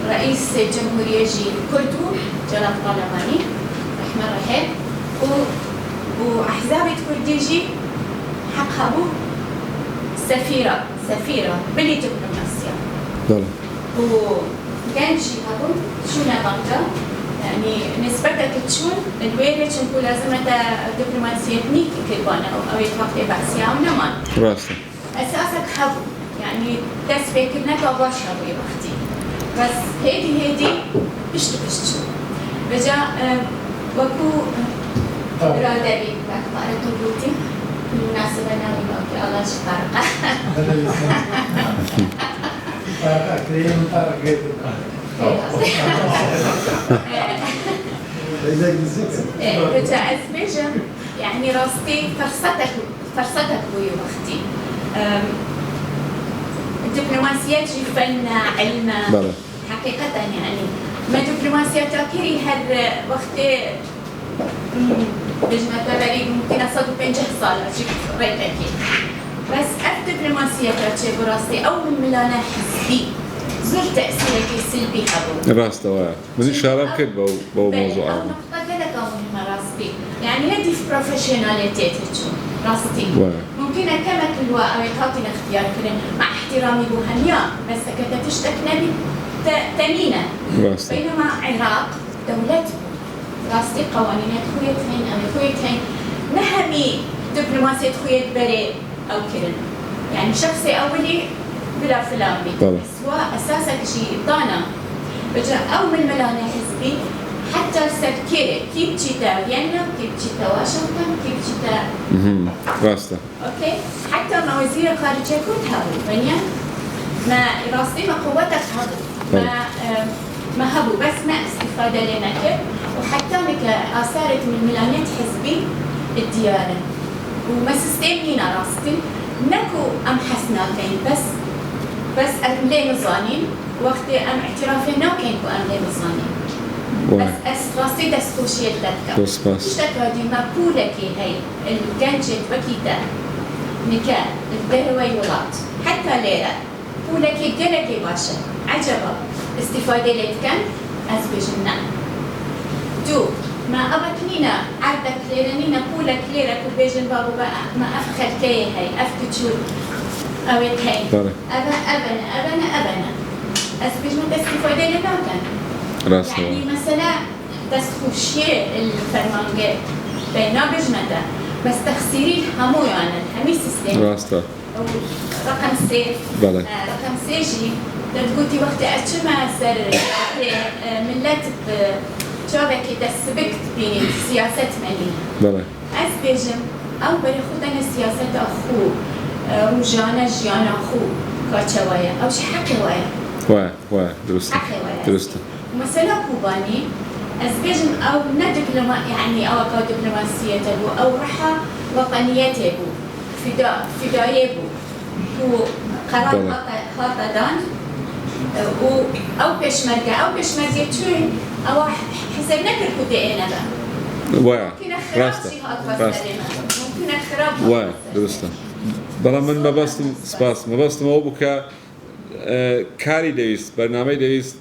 رئيس الجمهورية جي كردو جلال طالباني رحمه الرحيم وأحزاب كردي جي حقها بو سفيرة بلي دبلوماسيا بله وكان شي هذا شو نبغى يعني نسبتك تشون الويرة تشون لازم دبلوماسية نيك كلبانة أو يتوقع بأسيا أو نمان راسته أساسك هبو يعني تسبيك لنا كباش هبو يبختي بس هيدي بشتو بجا وكو رادبي بأخبار تبوتي بالمناسبة ناوي موكي الله شطارقة كريم طارق بجا أسبيجا يعني راستي فرصتك بوي وقتي الدبلوماسية جي فن علم حقيقة يعني ما دبلوماسية تاكيري هر وقت بجمع تبري ممكن أصدق 50 سال أجيب ريتكي بس الدبلوماسية تاكي براستي أو من ملانا حزبي زور تأثيرك السلبي حبو راسته واعي من الشارع كده بو موضوع أو نقطة لك مهمة راستي يعني هدي في بروفيشناليتي تشون راستي ممكن كما كل وقتاتي الاختيار كرين مع احترامي بوهنيا بس كده تشتك نبي تنينة بينما عراق دولته راستي قوانين خويتين أو خويتين نهمي دبلوماسية خويت بري أو كرين يعني شخصي أولي بلا فلامي سواء أساسك شيء ضانا بجا أو من ملانة حزبي حتى السكري كيف تشيتا فيينا كيف تشيتا واشنطن كيف تشيتا راسته اوكي حتى ما وزير الخارجية كنت هابو بنيا ما راستي ما قوتك هابو ما هابو بس ما استفادة لنا كيف وحتى لك آثارت من ملانات حزبي الديارة وما سيستم هنا راستي نكو أم حسناتين بس أملي نظانين وقت أم اعترافي نوكين كو أملي نظانين بس راستي دستوشيت لك اشتكى دي مقولكي هاي الجنجت وكيتا نكا الدهوي ولات حتى ليلة قولكي جلكي باشا عجبا استفادة لتكن أزبجنا دو ما أبكنينا عردك ليرنينا قولك ليرة كبيجن بابو ما أفخر كي هاي أفتشور أويت هاي أبنا أزبجنا استفادة لتكن يعني مثلا تسخوشية الفرمانجة بينا بجمدة بس تخسيري همو يعني همي سيستم راسته رقم سي بله رقم سيجي تقولي وقت أشما سر ملت بشابك تسبكت بين سياسة مالية بله أسبيجم أو بريخودنا سياسة أخو رجانا جيانا أخو كاتشوايا أو شي حكوايا واي درسته مثلا كوباني أسبيجن أو ندبلوما يعني أو كدبلوماسية تبو أو رحى وطنية تبو فدائية بو قرار خاطة دان أو بيشمرقة تشوين أو حسب نكر كودي أنا واي ممكن أخراب ممكن أخراب واي درسته بلا من ما بستم أو بكا کاری دەویست بەرنامەی دەویست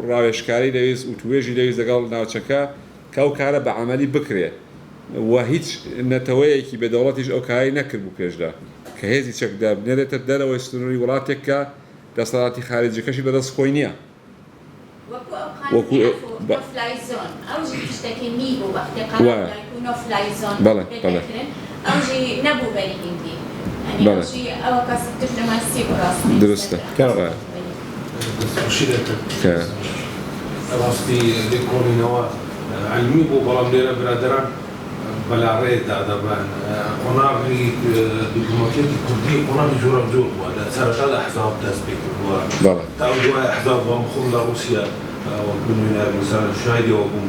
ڕاوێژکاری دەویست و توێژی دەویست لەگەڵ ناوچەکە کە ئەو کارە بە عەمەلی بکرێت و هیچ نەتەوەیەکی بێدەوڵەتیش ئەو کاری نەکرد بوو پێشدا کە هێزی چەکدا بنێرێتە دەرەوەی سنووری وڵاتێک کە دەسەڵاتی خارجیەکەشی بەدەست خۆی نییە وەکو نۆفلایزۆن ئەوژی تشتێکی نیبوو وەختی قەرار نۆفلایزۆن پێدەکرێن ئەوژی نەبوو بەری هیندی يعني شيء أو كاس دبلوماسي براسي درسته كذا وشيلته راستي ديكوري نوا علمي بو برام ديرا برادران بلا ريد هذا بان قناغي دبلوماسية الكردية قناغي جورا جور ولا صارت هذا أحزاب تسبيك هو تعودوا أحزاب ومخول روسيا وكنا مثلا شاهدي وكم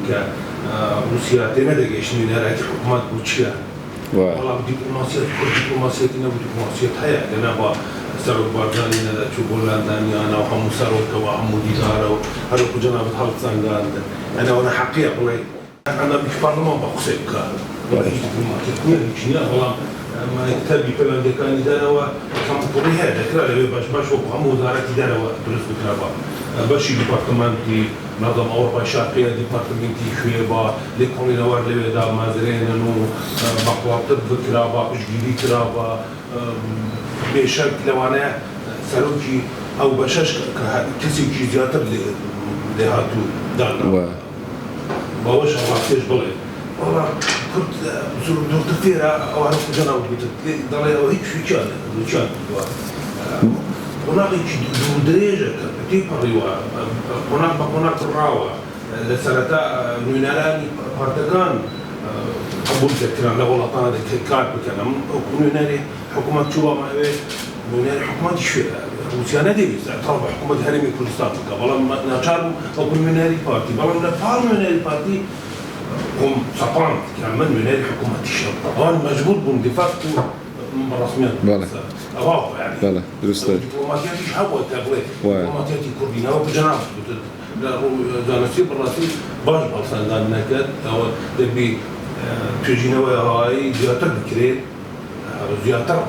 روسيا تندق إيش من هذه الحكومات بوتشيا والله دبلوماسية دبلوماسية حياة لأن أبغى سرو بارجاني ندا شو بولنداني أنا وهم سرو كوا هم ديدارو هذا كجنا بتحط سانغان أنا حقيقة والله أنا مش برلمان بقصد كار ولا دبلوماسية كل والله ما يكتبي فلان دكاني دانا وكم طري هذا كلا لو باش وهم وزارة دانا ودرس بكرابا باش ديبارتمنتي نظام أوروبا الشرقية ديبارتمنتي شويبا لكم نوار لبدا مازرين إنه بقوا طب كرابا بجديد كرابا بشكل لو أنا سلوكي أو بشاش كسي زيادة لهاتو دانا باوش الله كيش بلي والله كنت دور تفيرة أو عرفت جنا وقلت ضلي أو هيك شو كان هناك درجة تيبريوا هناك الراوة لسنة نونالاني بارتكان قبول كتير لا والله طانا كات بكلام نونالي حكومة شو ما هي نونالي حكومة شو روسيا ندي طبعا حكومة هرمي كردستان قبل ما نشارو أو نونالي بارتي قبل ما نفعل نونالي بارتي هم سبان كمان نونالي حكومة الشرق أنا مجبور بندفعته رسميا أواقع يعني بله درسته دبلوماسيتي حاول تبغي دبلوماسيتي كردينا وبجناب دانسي براسي باش بلسان دان نكت أو دبي تجينا وهاي زيادة بكري زيادة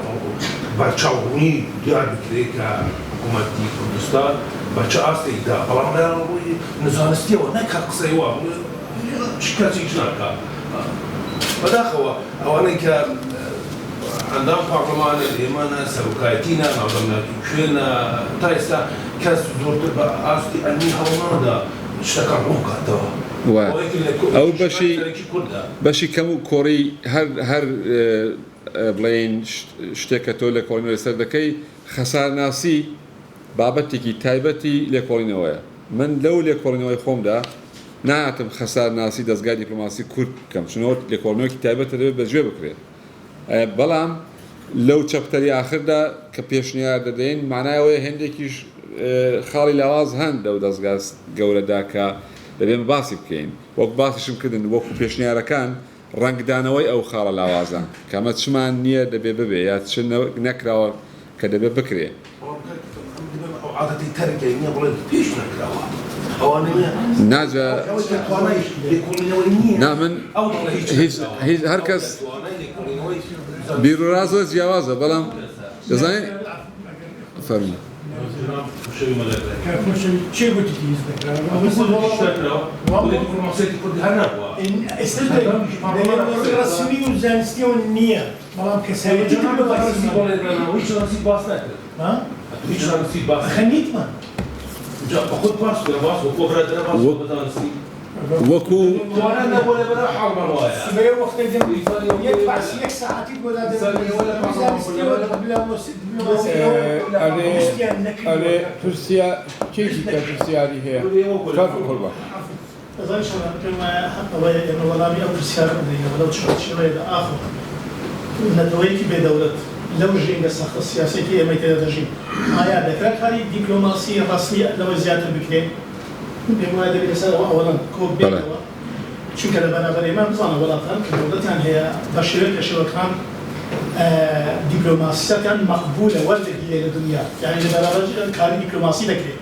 بتشاورني زيادة بكري كحكومة كردستان بتشاستي دا بلام نزانستي ونكر قصيوا شكاسي جناكا بداخوا أو أنا ك عندنا برلمان الإمانة سلوكياتنا نظمنا كنا تايستا كاس زورت بأستي أني هونادا اشتكرون كده أو بشي كمو كوري هر بلين اشتكتوا لكورينو السردكي خسار ناسي بابتكي تايبتي لكورينو من لو لكورينو خوم دا نعتم خسار ناسي دزگاه دبلوماسي كرد كم شنو لكورينو تايبتي بجوه بكري بلام لو چپتری آخر دا كبيشنيار دادين معناه هندكيش خالي لواز هند او دزگاز گوره دا که دبیم باسی بکەین وەک باسیشم کردن وەکو پێشنیارەکان ڕەنگدانەوەی ئەو خاڵە لاوازە کەمە چمان نییە دەبێ ببێ یا چ نەکراوە کە دەبێ بکرێ ناجا نامن هەر کەس بیرڕازە جیاوازە بەڵام دەزانین فەرموو چه گویی رسمی و زنستی و نیه مالام کسایی که خنیت من وەکو ترسيا كيفي كترسياري هي كيف قربا أظن شو كما إنه والله أول سيارة بدينا ولو شيء آخر ندويك بدولة لو جين قصة السياسية كي ما يتدرجين هاي ذكرت هذه دبلوماسية رسمية لو زيادة بكلين بما يدري رسالة أولا كوب بيتوا شو كذا بنا بري ما بزانا ولا كان كدولتان هي بشرية كشوكان دبلوماسية كان مقبولة ولا هي للدنيا يعني برابر كاري دبلوماسي لكري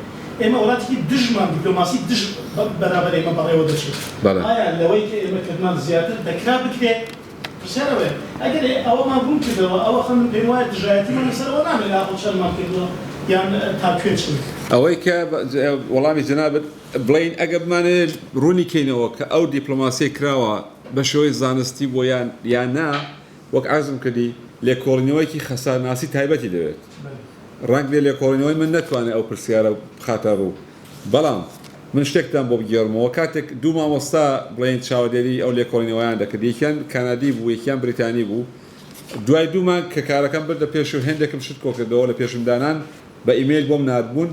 إما ولاتي دجمان دبلوماسي دج برابر إما بري ودشي هاي لو يك إما كمان زيادة ذكرى بكري سنوات أجل أو ما ممكن أو خم بمواد جايتي ما نسأل ولا نعمل أخذ شر ما كده يعني تاكيد شو أويك والله جناب بلين أجب من روني كينوك أو دبلوماسية كراوا بشوي زانستي ويان يانا وك عزم كدي لكورنيويكي خسار ناسي تايبتي دبت رانك لكورنيوي من نتواني أو بالسيارة بخاطرو بلام من شتێکتان بۆ بگێڕمەوە کاتێک دوو مامۆستا بڵێن چاودێری ئەو لێکۆڵینەوەیان دەکرد یەکیان کەنادی بوو یەکیان بریتانی بوو دوای دوومان کە کارەکەم بردە پێش و هێندێکم شت کۆ کردەوە لە پێشمدانان بە ئیمێیل بۆم نادبوون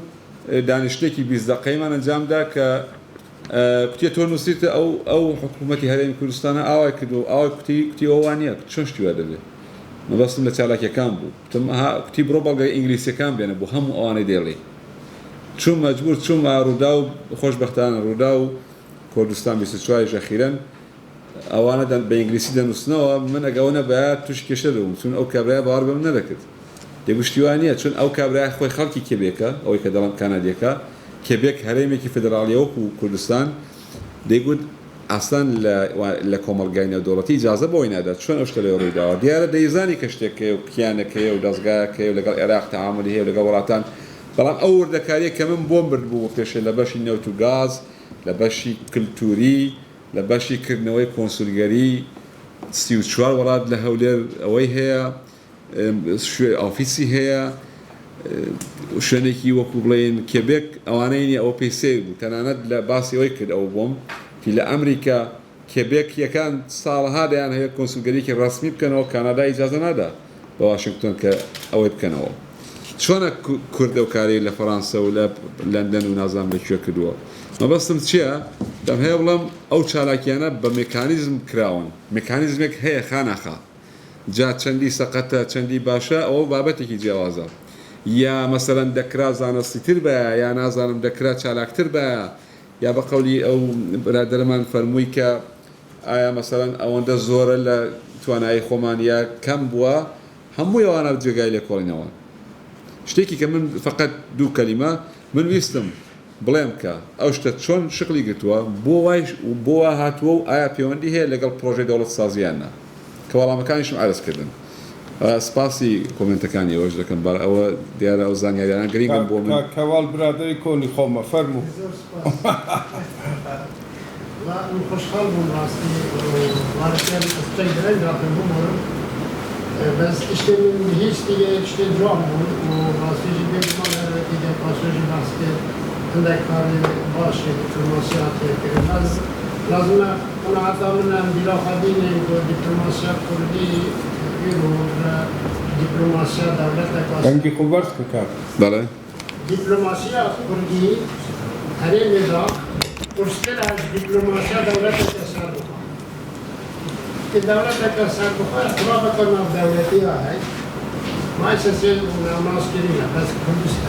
دانیشتێکی 20 دقەیمان ئەنجامدا کە کوتیە تۆ نووسیتە ئەو حکوومەتی هەرێمی کوردستانە ئاوای کردو ئاوای کوتی ئەووانە چۆن شتیوە دەبێت مەبەستم لە چالاکیەکان بوو کوتی بڕۆ بەڵگەی ئینگلیسیەکان بێنە بۆ هەموو ئەوانەی دێڵێ چون مجبور چون ڕوودا و خۆشبەختانە ڕوودا و کوردستان 24 ئەخیرەن ئەوانە بە ئینگلیسی دەنووسنەوە من ئەگەونە بە توش کێشە دەبووم چون ئەو کابرای باوەڕ بەم نەدەکرد دەگوشتیوانە چون ئەو کابرای خۆی خەڵکی کێبێکە ئەوەی کە دەڵم کانادیەکە کێبێک هەرێمێکی فدراالیە وەکو کوردستان دەیگوت ئاسان لە کۆمەڵگای نێودەوڵەتی ئیجازە بۆی نادات چۆن ئەو شتە لێ ڕوویداوە دیارە دەیزانی کە شتێکەیە و کیانەکەیە و دەستگایەکەیە و لەگەڵ عێراق تەعاملی هەیە و لەگەڵ وڵاتان بەڵام ئەو وردەکاریە کە من بۆم برد بوو پێشێ لە بەشی نەوت و گاز لە بەشی کلتوری لە بەشی کردنەوەی کۆنسولگەری 34 وڵات لە هەولێر ئەوەی هەیە ئۆفیسی هەیە شوێنێکی وەکو بڵێن کێبێک ئەوانەی ئەوە پێی سێ بوو تەنانەت لە باسی ئەوەی کرد ئەو بۆم لە ئەمریکا کێبێکیەکان ساڵها دەیان هەیە کۆنسولگەریکی ڕسمی بکەنەوە کانادا ئیجازە نادا بە واشنگتن کە ئەوەی بکەنەوە چۆنە کورد ئەو کاری لە فەڕەنسا و لە لەندەن و نازانم لەکوێ کردووە مەبەستم چییە؟ دەم هەیە بڵم ئەو چالاکیانە بە مێکانیزم کراون مێکانیزمێک هەیە خانەخا جا چەندی سەقەتە چەندی باشە ئەوە بابەتێکی جیاوازە یا مەسەرەن دەکرا زانستیتر بە یا نازانم دەکرا چالاکتر بە یا بە قەولی ئەو برادەرمان فەرمووی کە ئایا مەسەرەن ئەوەندە زۆرە لە توانایی خۆمان یا کەم بووە هەمووی ئەوانە جێگای لێکۆڵینەوە شتێکی کە من فقط دوو کەلیمە من ویستم بڵێم کە ئەو شتە چۆن شقلی گرتووە بۆ هاتووە و ئایا پەیوەندی هەیە لەگەڵ پرۆژەی دەوڵەت سازیانە کە وەڵامەکانیشم ئارزکردن سپاسی کۆمنتەکانی ئەوەش دەکەم بەر ئەوە دیارە ئەو زانیاریانە گرنگم بۆ من کەواڵ برادری کۆنی خۆمە فەرموو خوشحال بووم ڕاستی وارەکەم قسەی درەنگاکەم بووم بەس شتێ من هیچ شتێ جوان بوو و ڕاستیژی بێگومان هەرەوەتی دێ پاسۆژی باس کرد هەندێک کاری باشی دیپلۆماسیاتێک کرد لازمە قەناعەتا منم بیلاخەبینێ بۆ دیپلۆماسیا کوردی دیپلۆماسیا دەوڵەتێکە دەنگی خۆ بەرز بکات بەڵێ دیپلۆماسیا کوردی هەرێمێدا قورستر از دیپلۆماسیا دەوڵەتێکە سەر بخوات که دەوڵەتێکە سەر بخوات خراپەکە ناودەوڵەتیە هەیە مایسەسێ ناوناسکرینە بەس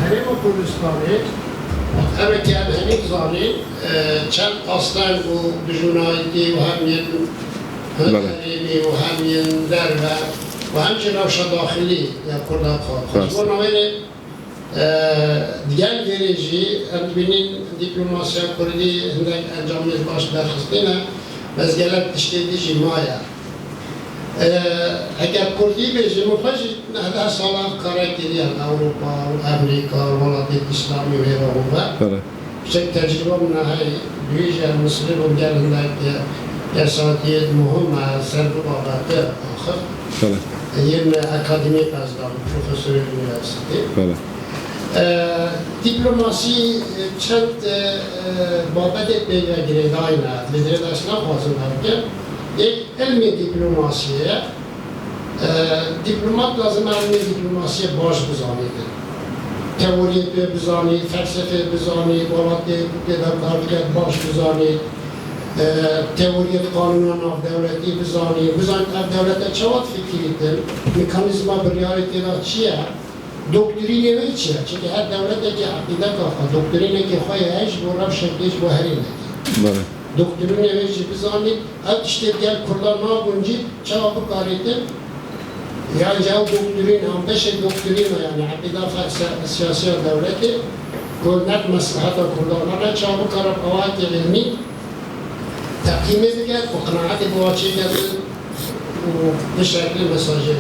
هەرێمە کوردستانی ئەمە که هەنێک زانین چەند ئاستان و دژمنایەتی و هەمیەت هەرێمی و هەمیەن دەربە و همچنین روش داخلی یا کردان خواهد و نوعی دیگر ویژی ببینین دیپلماسی کردی هندک انجامیز باش درخستینه بس گلک تشکیلی مایا اگر کردی بیشی مخشی نه سال کاری کردیم اروپا و امریکا و ولایت اسلامی و ایران شک تجربه من های ویژه مسلم و گل هندک یا ساعتیت مهم سر بابت آخر یه اکادمی از دارم پروفسور یونیورسیتی دیپلماسی چند بابت بگیره داینه لیدر داشتن خواستم که یک علم دیپلماسیه دیپلمات لازم علم دیپلماسی باش بزنید تئوری بزنید فلسفه بزنید ولایت دادگاه باش بزنید تئوری قانون ناف دولتی بزنید ناف دولت چواد فکریتن مکانیزم بریاریتی را چیه دکترینی وی چیه چون هر دولتی که عقیده کافه دکترینی که خواهی هیچ بو رفت شکلش بو هرینه دکترینی وی چی بزنید هر اشتی دیگر کردان نابونجید چرا بکاریتن يعني جاو دكتورين هم بش دكتورين يعني عقيدة سياسية دولتي كلنا مصلحة كلنا مرة شابو كرب قواعد علمي تقييمي بكات وقناعات بواجه كات وبشكل مساجد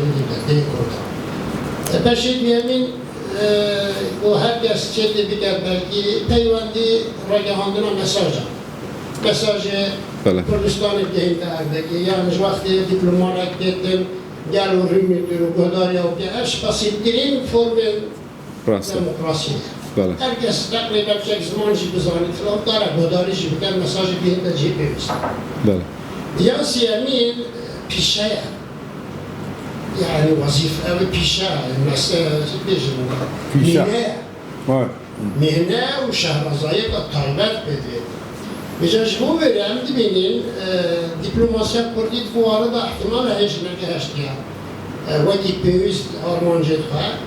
دي كلها بشيء بيمين وهذا الشيء بكات بلكي تايواندي رجع عندنا مساج كردستان الدين تاعك يعني وقت دبلومات جدا قالوا رميتوا وقدروا وكأش بسيطين فورم ديمقراطية. هركس تقريبا بشكل زمان شيء بزاني فلان طارق قدروا شيء بكان مساجد بين تجيب بس. يا سيامين بيشايا يعني وظيفة أو بيشايا الناس بيجوا مهنة وشهرزاية الطالبات بدين. بجاش هو برام دبینین دیپلماسی کردی فواره احتمال هیچ نکهشتیم وقتی پیوست آرمانجت خواهد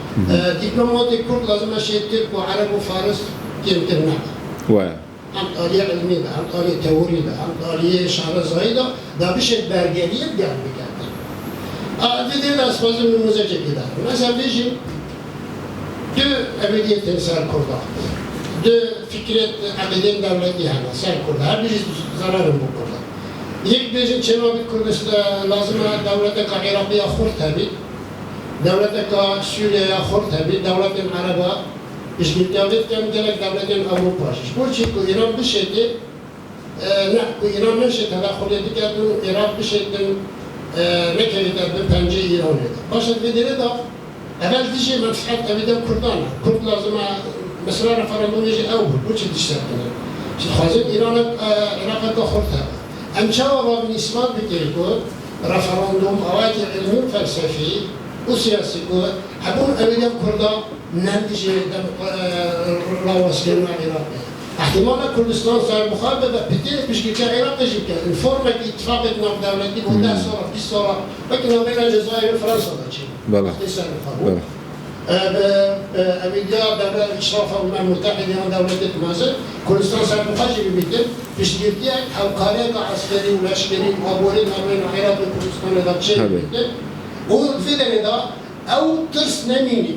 دیپلماتی کرد لازم اشید ترک و عرب و فارس کمتر نبود همکاری علمی ده، همکاری تئوری ده، همکاری شهرسازی ده، دا بشه برگری بیان بکردن. دیدید از فاز نموذج دیدن. مثلا بیشیم دو ابدیت سر کرده، دو فکرت ابدین دولتی هست سر کرده. هر بیشی ضرر میکنه. یک بیشیم چرا کردستان لازمه دولت که عراقی خورد هبید، دولت که سوریه خورد هبید، دولت عربا işgirtiyabet kem gerek devletin Avrupa'şı. Bu çünkü İran bir şeydi, İran bir şey tadakhul ediklerden, Irak bir şeyden ne keviterden pence İran'ydı. Başka bir dere de evvel dişi menfaat evde Kurdan. Kurd lazım mesela referandum yeci evvel bu çi dişlerden. Şimdi hazır Irak'a da khurta. Emçava babın ismat bikeri ko referandum avaki ilmi felsefi o siyasi ko habun evde Kurda نتيجة راوسكنا العراقي. احتمال كردستان صار مخالفة بتيجي بشكل كعراق يجي كذا. الفورمة اتفاقتنا بدولتي وده صار في صار لكن بين الجزائر وفرنسا ده شيء. بلى. بلى. أمريكا دولة إشراف الأمم المتحدة عن دولة مصر كردستان صار مخالفة بيتم بشكل كذا أو قارئ عسكري ولا عسكري وأبورين بين العراق وكردستان ده شيء بيتم. وفي ده أو ترس نميني.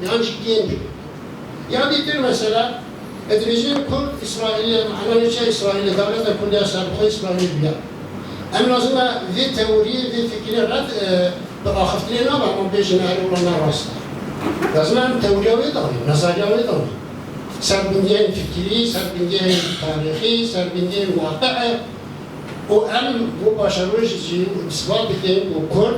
Yani ciddiyen gibi. Yani dir mesela, edrejin Kurd İsrail'e, Analiçe İsrail'e, devlet-i Kurdiye sabıkı İsrail'e biya. Em lazım ve teoriye ve fikri rad bırakıftırına var, ama beşine her olanlar rastlar. Lazım hem teoriye ve dağılıyor, nazariye ve dağılıyor. Serbindiyen fikri, serbindiyen tarihi, serbindiyen vakıa. O em bu başarılı için ispat edin, o Kurd,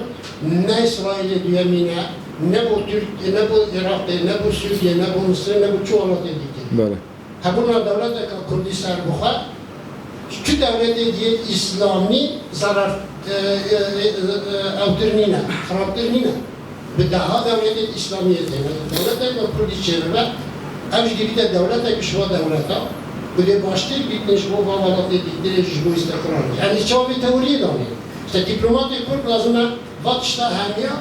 ne İsrail'e duyamine, ne bu Türkiye, ne bu Irak'ta, ne bu Suriye, ne bu Mısır, ne bu çoğalıkta değil. Böyle. Ha bunlar devlet Kurdistan buha, şu devlete diye İslami zarar avtırnina, haraptırnina. Bir daha devletin İslamiyetine, devlete Kurdistan'a, evj gibi de devlete kişi var devlete. Bu de başta bitmiş bu vavalat dedikleri bu istikrar. Yani çoğu bir teoriye dağılıyor. İşte diplomatik Kurd lazım Batışta hemiya,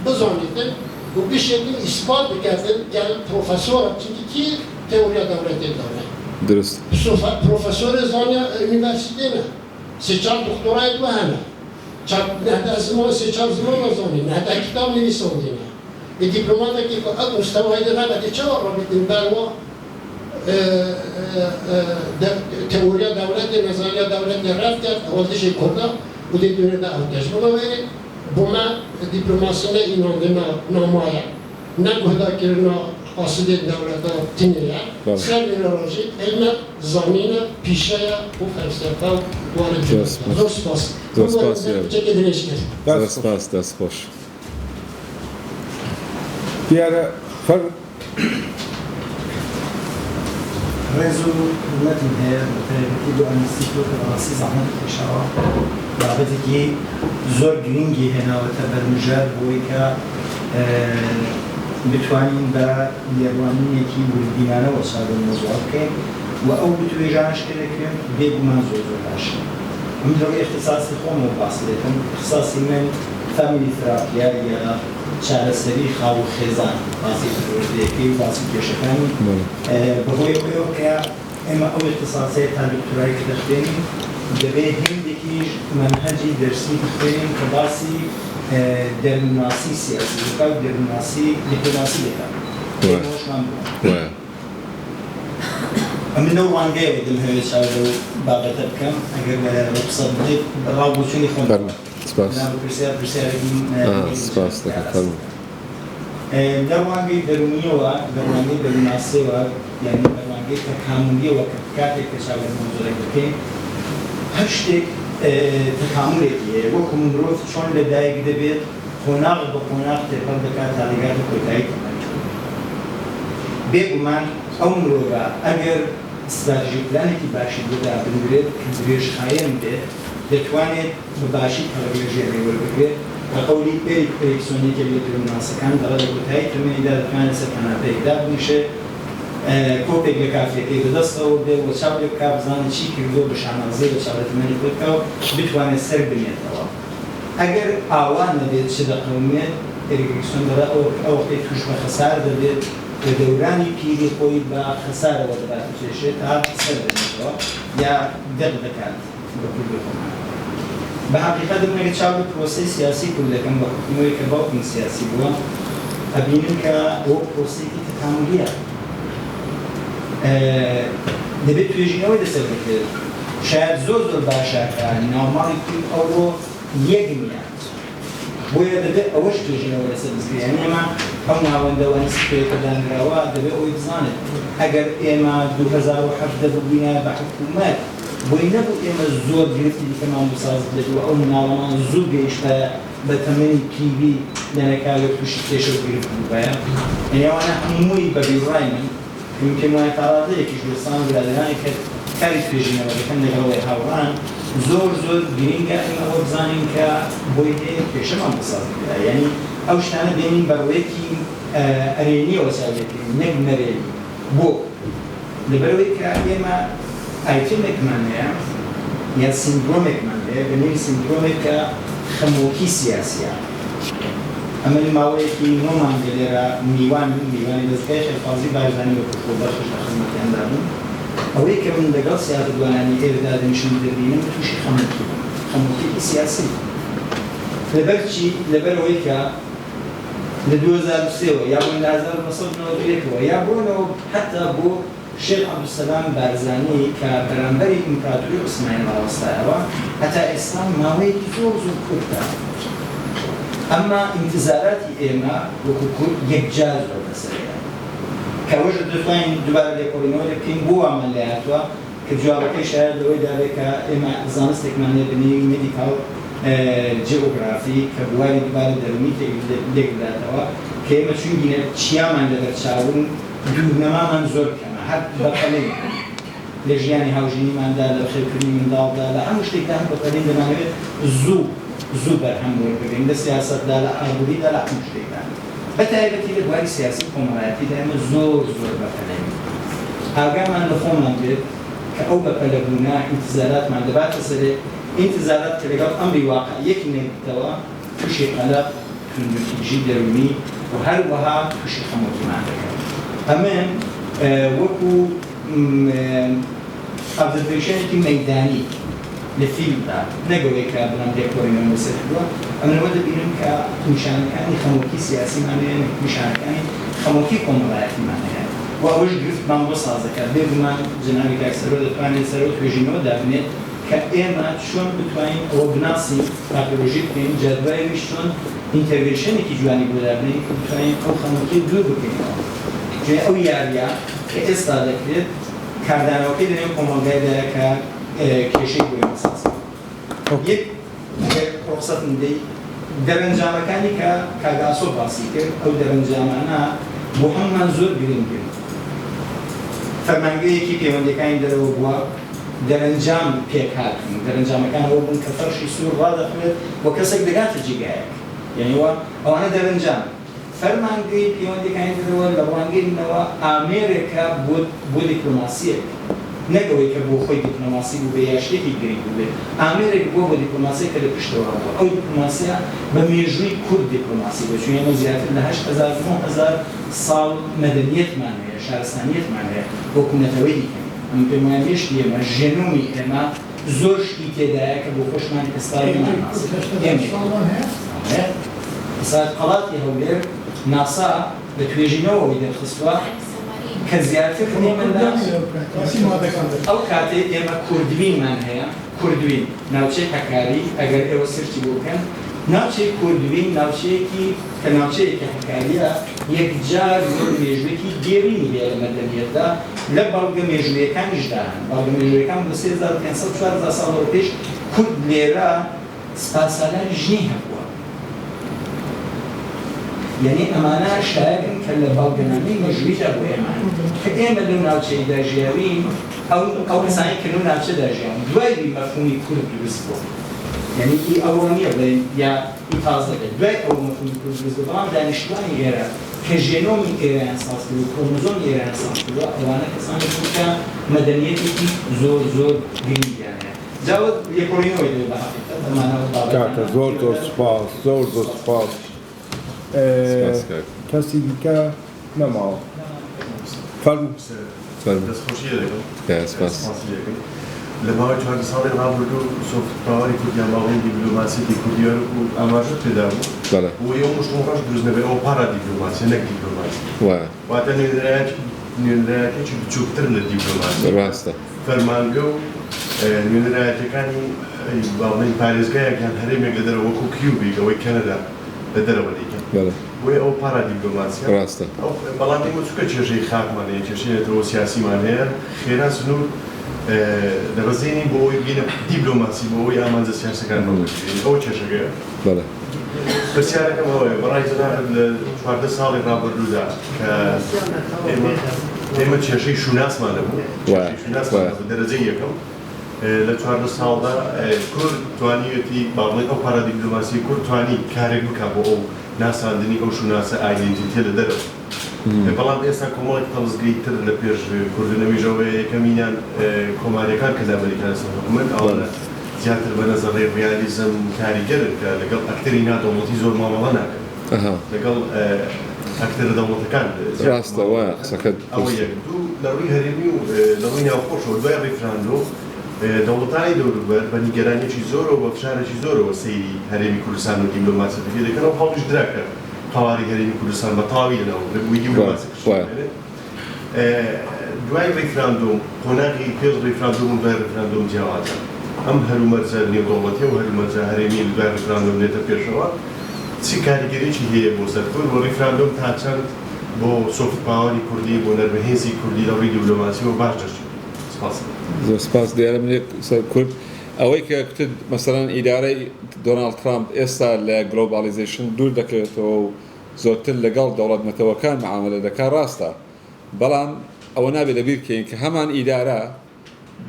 bu zannetin, bu bir şekilde ispat edildi, yani profesör, çünkü ki teoriye devlet edildi. Dürüst. Profesör zanya üniversitede, seçer doktora etme hemi. Nehde zaman seçer zaman zanni, nehde kitap neyse olduğuna. Ve diplomatik ad müstevayda nehde çavar rabitin berva, teoriye devlet, nazariye devlet raftet, oldu şey kurda, bu dediğine de tecrübe verir. Buna diplomasine inandığına namaya, ne kuhdakirine asıl devlete tinire, serviroloji, elme, zamine, pişeye, bu felsefe, bu aracılık. Zor spas. Zor spas, ya. Çekedileştir. Zor spas, das boş. Diğer fır رزو دولتیم هەیە بەتایبەتی بۆ ئەمنیستیۆ کە بەڕاستی زەحمەت کێشاوە بابەتێکی زۆر گرنگی هێناوەتە بەرمژار بۆی کە بتوانین بە لێڕوانینێکی وردبینانەوە چاوەڕێی مۆزوع بکەین و ئەو بتوێژانش کە دەکرێن بێگومان زۆر باشە. من لەوەی اختصاصی خۆمەوە باس دەکەم، اختصاصی من فامیلی تراپیا یا چارەسەری خاو و خێزان باسی پرۆژەیەکەی و باسی کێشەکانی بەهۆی ئەوەیەوە کە ئێمە ئەو اختصاصەیە تا دکتۆرای کە دەخوێنین دەبێت هێندێکیش مەنهەجی دەرسی بخوێنین کە باسی دەروناسی سیاسی دەکات و دەروناسی دیپلۆماسی دەکات. ئێمەشمان بووە. من لەو ڕانگەیەوە دەمهەوێت چاودە و بابەتە بکەم ئەگەر بە قسە بدەیت ڕاوبوچوونی خۆم سپاس دەکەم. دەروانگەی دەرونیەوە دەروانگەی دەروناسیەوە یعنی دەروانگەی کە کاملیەوە کە کاتێک کە چاوەڕێی مۆزوعەکە دەکەین هەر شتێک تەکاملێکی هەیە وەکو مرۆڤ چۆن لەدایک دەبێت قۆناغ بە قۆناغ تێپەڕ دەکات تا لەگاتە کۆتایی تەمەنی. بێگومان ئەو مرۆڤە ئەگەر استراتژی پلانێکی باشی بۆدا بنوێت کە درێژخایەن بێت دەتوانێت بە باشی پەڕێژێڕێ وەربگرێت بە قەولی پێی پێکسۆنێکە بێت دەروناسەکان دەڕێت لە کۆتایی تەمەنیدا دەتوانێت سەر کەناپەیەکدا بنیشێت کۆپێک لە کافێکەی بەدەستەوە بێت و چاوێک کا بزانێت چی کردۆ بە شانازەی بە چاوەتەمەنی خۆی بکات و بتوانێت سەر بنێتەوە. ئەگەر ئاوان نەبێت چ دەقەومێت ئێریکسۆن دەڵێت ئەو وەختەی توش بە خەسار دەبێت و لە دەورانی پیری خۆی بە خەسارەوە دەبات بچێشێت تا سەر دەبێتەوە یا دەق دەکات بە کوردی خۆمان. بە حقیقەت دەبنێگە چاو بە پرۆسەی سیاسی کوردەکەم بە حکومەوەی کە باوکم سیاسی بووە ئەبینن کە ئەوە پرۆسەیەکی تەکاملیە. دەبێت توێژینەوەی لەسەر بکرێت. شاید زۆر باشەکە ناوماڵێکی ئەوڕۆ یەک نییە. بۆیە دەبێت ئەوەش توێژینەوە لەسەر بکرێت. یعنی ئێمە ئەو ناوەندەوەی سپێکە دانراوە دەبێت ئەوەی بزانێت ئەگەر ئێمە 2007 ببووینە بە حکوومەت بۆی نەبوو ئێمە زۆر گرفتی دیکەمان بساز بێت و ئەو مناڵەمان زوو گەیشتە بە تەمەنی پیوی لەنەکاوێت تووشی کێشە و گرفت بووبایە. یعنی ئەوانە هەمووی بە بیڕای من ممکن وایە تاڕادەیەکیش دوستان برادرانی کە کاری توێژینەوە دەکەن لەگەڵەوەی هاوڕان زۆر گرینگە ئێمە ئەوە بزانین کە بۆی هەیە کێشەمان بساز بێت. یعنی ئەو شتانە بێنین بەڕوەیەکی ئەرێنیەوە چاوێتین نەک نەرێنی بۆ لەبەرەوەی کە ئێمە ئایتمێکمان هەیە یا سندرۆمێکمان هەیە بەنێوی سندرۆمێک کە خەمۆکی سیاسیە. ئەمە ماوەیەکی نۆمان لێرە میوانی دەستگای خەلفازی بارزانی وەکو باشش لە خزمەتیاندا بوون. ئەوەی کە من لەگەڵ سیاسەتوانانی ئێرەدا دەنیشتم دەبینم تووشی خەمۆکیی سیاسی. لەبەرچی لەبەرەوەی کە لە 2003ەوە یا بۆ لە 1990ەوە یا بۆنەوە حتا بۆ شێخ عەبدولسەلام بارزانی کە بەرامبەری ئیمپراتۆری عوسمانی ڕاوەستایەوە هەتا ئێستا ماوەیەکی زۆر کورتە. ئەمما ئینتزاراتی ئێمە وەکو کورد یەکجار زۆر بەسەرەیە. کەوەش دەتوانین دووبارە لێکۆڵینەوە بکەین بۆ ئەمان لە هاتووە کە جوابەکەی شاید لەوەی دابێت کە ئێمە زانستێکمان لێ بنێوی مێدیکاڵ جیۆگرافی کە بواری دووبارە دەرونی لێکداتەوە کە ئێمە چونگینە چیامان لەبەرچاوون دوورنەمامان زۆر کەمە هەر بەقەلەی لە ژیانی هاوژینیماندا لە خێرکردنی منداڵدا لە هەموو شتێکدا هەر بەقەلەی دەمانەوێت زوو بەرهەم وەربگرین لە سیاسەتدا لە ئابووریدا لە هەموو شتێکدا. بەتایبەتی لە بواری سیاسی کۆمەڵایەتیدا ئێمە زۆر بەقەلەین. ئاگامان لە خۆمان بێت کە ئەو بەقەلەبوونە ئینتزاراتمان دەباتە سەرێ ئینتزارات کە لەگەڵ ئەمری واقعیەکی نێتەوە تووشی قەلەق توندوتیژی دەرونی و هەروەها تووشی خەمۆکیمان دەکەن. ئەمن وەکو ئابزەرڤیشنێکی مەیدانی لە فیلمدا نەگەوەی کە بڵام لێکۆڵینەوە بەسەر بووە ئەمەوە دەبینم کە نیشانەکانی خەمۆکی سیاسیمان هەیە نیشانەکانی خەمۆکی کۆمەڵایەتیمان هەیە و ئەوەش گرفتمان بۆ سازەکە بێگومان جەنابی کاکسەرۆ دەتوانێت سەرۆ توێژینەوە دابنێت کە ئێمە چۆن بتوانین ئەوە بناسی پاتۆلۆژی بکەین جادوایەویش چۆن ئینتەرڤێنشنێکی جوانی بۆ دابنێت کە بتوانین ئەو خەمۆکی دوور بکەینەوە. جێ ئەو یاریە کە ئێستا دەکرێت کاردانەوەکەی لەنێو کۆمەڵگایدا کە کێشەی بۆی مەساس. یەک ڕۆخسەتم دەی دەرەنجامەکانی کە کاگاسۆ باسی کرد ئەو دەرەنجامانە بۆ هەمومان زۆر گرنگن. فەرمانگەیەکی پەیوەندیەکانی دەرەوە بووە دەرەنجام پێکهاتن دەرەنجامەکان ئەوە بوون کە فەرشی سوور ڕادەخوێت بۆ کەسێک دەگاتە جێگایەک. یعنی ئەوانە دەرەنجام فەرمانگەی پەیوەندیەکانی دەرەوە لە ڕوانگەیەوە ئامێرێکە بۆ دیپلۆماسیەک نەگەوەی کە بۆ خۆی دیپلۆماسی بوو بە یا شتێکی گرنگ بوو ئامێرێک بۆ دیپلۆماسی کە لە پشتەوە بوو ئەو دیپلۆماسیە بە مێژووی کورد دیپلۆماسی بوو چون ئێمە زیاتر لە 8,000 ساڵ مەدەنیەتمان هەیە شارستانیەتمان هەیە حکوومەتەوەی دیکەین. ئەم پێم وایە مێشتی ئێمە ژێنۆمی ئێمە زۆر شتی تێدایە کە بۆ خۆشمان ئێستامان ئێستا قەڵاتی هەولێر ناسا لە توێژینەوەی دەرخستووە کە زیاتر ئەو کاتێ ئێمە کوردوینمان هەیە کوردوین ناوچەی هەکاری ئەگەر ئێوە سرچی بۆکەن ناوچەی کوردوین ناوچەیەکی کە ناوچەیەکی هەکاریە یەکجار زۆر مێژوویەکی گێرینی هەیە لە مەدەنیەتدا لە بەڵگە مێژوویەکانیشدا هەن بەڵگە مێژوویەکان بە 3500 ساڵەوە پێش کورد لێرە سپاسالاری ژنی هەبووە. یعنی ئەمانە شایەن کە لە باڵگەنامەی مێژوویدا بۆ ئێمان کە ئێمە لەو ناوچەیدا ژیاوین ئەو کەسانی کە لەو ناوچەدا ژیاون دوای مەفهومی کورد دروست بووە. یعنی ئەوە نییە بڵێن یا تازەکە دوای ئەو مەفهومی کورد دروست بووە بەڵام دانیشتوانی ئێرە کە ژێنۆمی ئێرەیان ساز کردو و کۆمۆزۆمی ئێرەیان ساز کردووە ئەوانە کەسانی کە مەدەنیەتێکی زۆر گرنگیان هەیە. جاوت لێکۆڵینەوەی دەوێت بە حەقیقەت ئەمانەوە کاکە زۆر سوپاس زۆر سوپاس. کەسی دیکە نەماوە. فەرموو دەستخۆشی دەکەم سپاس لە ماوەی 4 ساڵی ڕابردوو سۆفت پاوەری کوردیان باڵی دیپلۆماسیەتی کوردیان و ئاماژە پێدا بوو بۆ ئەو مشتومڕەش دروست نەبێت ئەو پارا دیپلۆماسی نەک دیپلۆماسی واتە نوێنەرایەتێکی بچووکتر لە دیپلۆماسی ڕاستە فەرمانگە و نوێنەرایەتەکانی باڵین پارێزگایەکان هەرێمێک لە دەرەوە وەکو کیوبێک ئەوەی کەنەدا لە دەرەوە دیکەن بۆیە ئەو پارا دیپلۆماسیە ڕاستە بەڵام ئێمە چووکە کێژەی خاکمان هەیە کێشەیەتەوە سیاسیمان هەیە خێرا سنوور دەبەزێنی بۆ ئەوی بگەینە دیپلۆماسی بۆ ئەوی ئامانجە سیاسەکان بەوەگرێت ئەو کێشەکەیە پرسیارەکەم ئەوەیە بەڕای جەناب لە 14 ساڵی ڕابردوودا کە ئێمە کێشەی شوناسمان هەبوو شوناسمان بە دەرەجەی یەکەم لە 14 ساڵدا کورد توانیوێتی باڵێن ئەو پارا دیپلۆماسی کورد توانی کارێک بکات بۆ ئەو ناساندنی ئەو شوناسە ئایدنتیتیە لە دەرەوە بەڵام ئێستا کۆمەڵێک تەڵزگەیتر لە پێش کوردنەویژەوەی یەکەمینیان کۆماریەکان کە لە ئەمریکا لەسەر حکومەت ئەوانە زیاتر بە نەزەڕێ ڕیالیزم کاریگەرن کە لەگەڵ ئەکتەری نادەوڵەتی زۆر مامەڵە ناکەن لەگەڵ ئەکتەرە دەوڵەتەکان ڕاستە وایە قسەکەت ئەوە یەک دوو لە ڕووی هەرێمی و لە ڕووی ناوخۆشەوە دوای ڕێفراندۆ دەوڵەتانی دەوروبەر بە نیگەرانیەکی زۆرەوە بە فشارێکی زۆرەوە سەیری هەرێمی کوردستان و دیپلۆماسی دەکەن و هەڵیش دراکە قواری هەرێمی کوردستان بە تاوی لەناو ڕێبووی دیپلۆماسی دوای ڕێفراندۆم قۆناغی پێش ڕێفراندۆم و دوای ڕێفراندۆم جیاوازە ئەم هەرومەرجە نێودەوڵەتیە و هەرومەرجە هەرێمی دوای ڕێفراندۆم لێتە پێشەوە چی کاریگەریەکی هەیە بۆ سەرکۆر بۆ ڕێفراندۆم تا چەند بۆ سۆفت پاوەری کوردی بۆ نەرمەهێزی کوردی لە ڕووی دیپلۆماسیەوە باش دەچێت سپاس زۆر سپاس دیارە منێک سەر کورد ئەوەی کە کتت مەسەڵەن ئیدارەی دۆناڵد ترامپ ئێستا لە گلۆبالیزیشن دوور دەکرێتەوە و زۆرتر لەگەڵ دەوڵەتمەتەوەکان معاملە دەکات ڕاستە بەڵام ئەوە نابێت لەبیر بکەین کە هەمان ئیدارە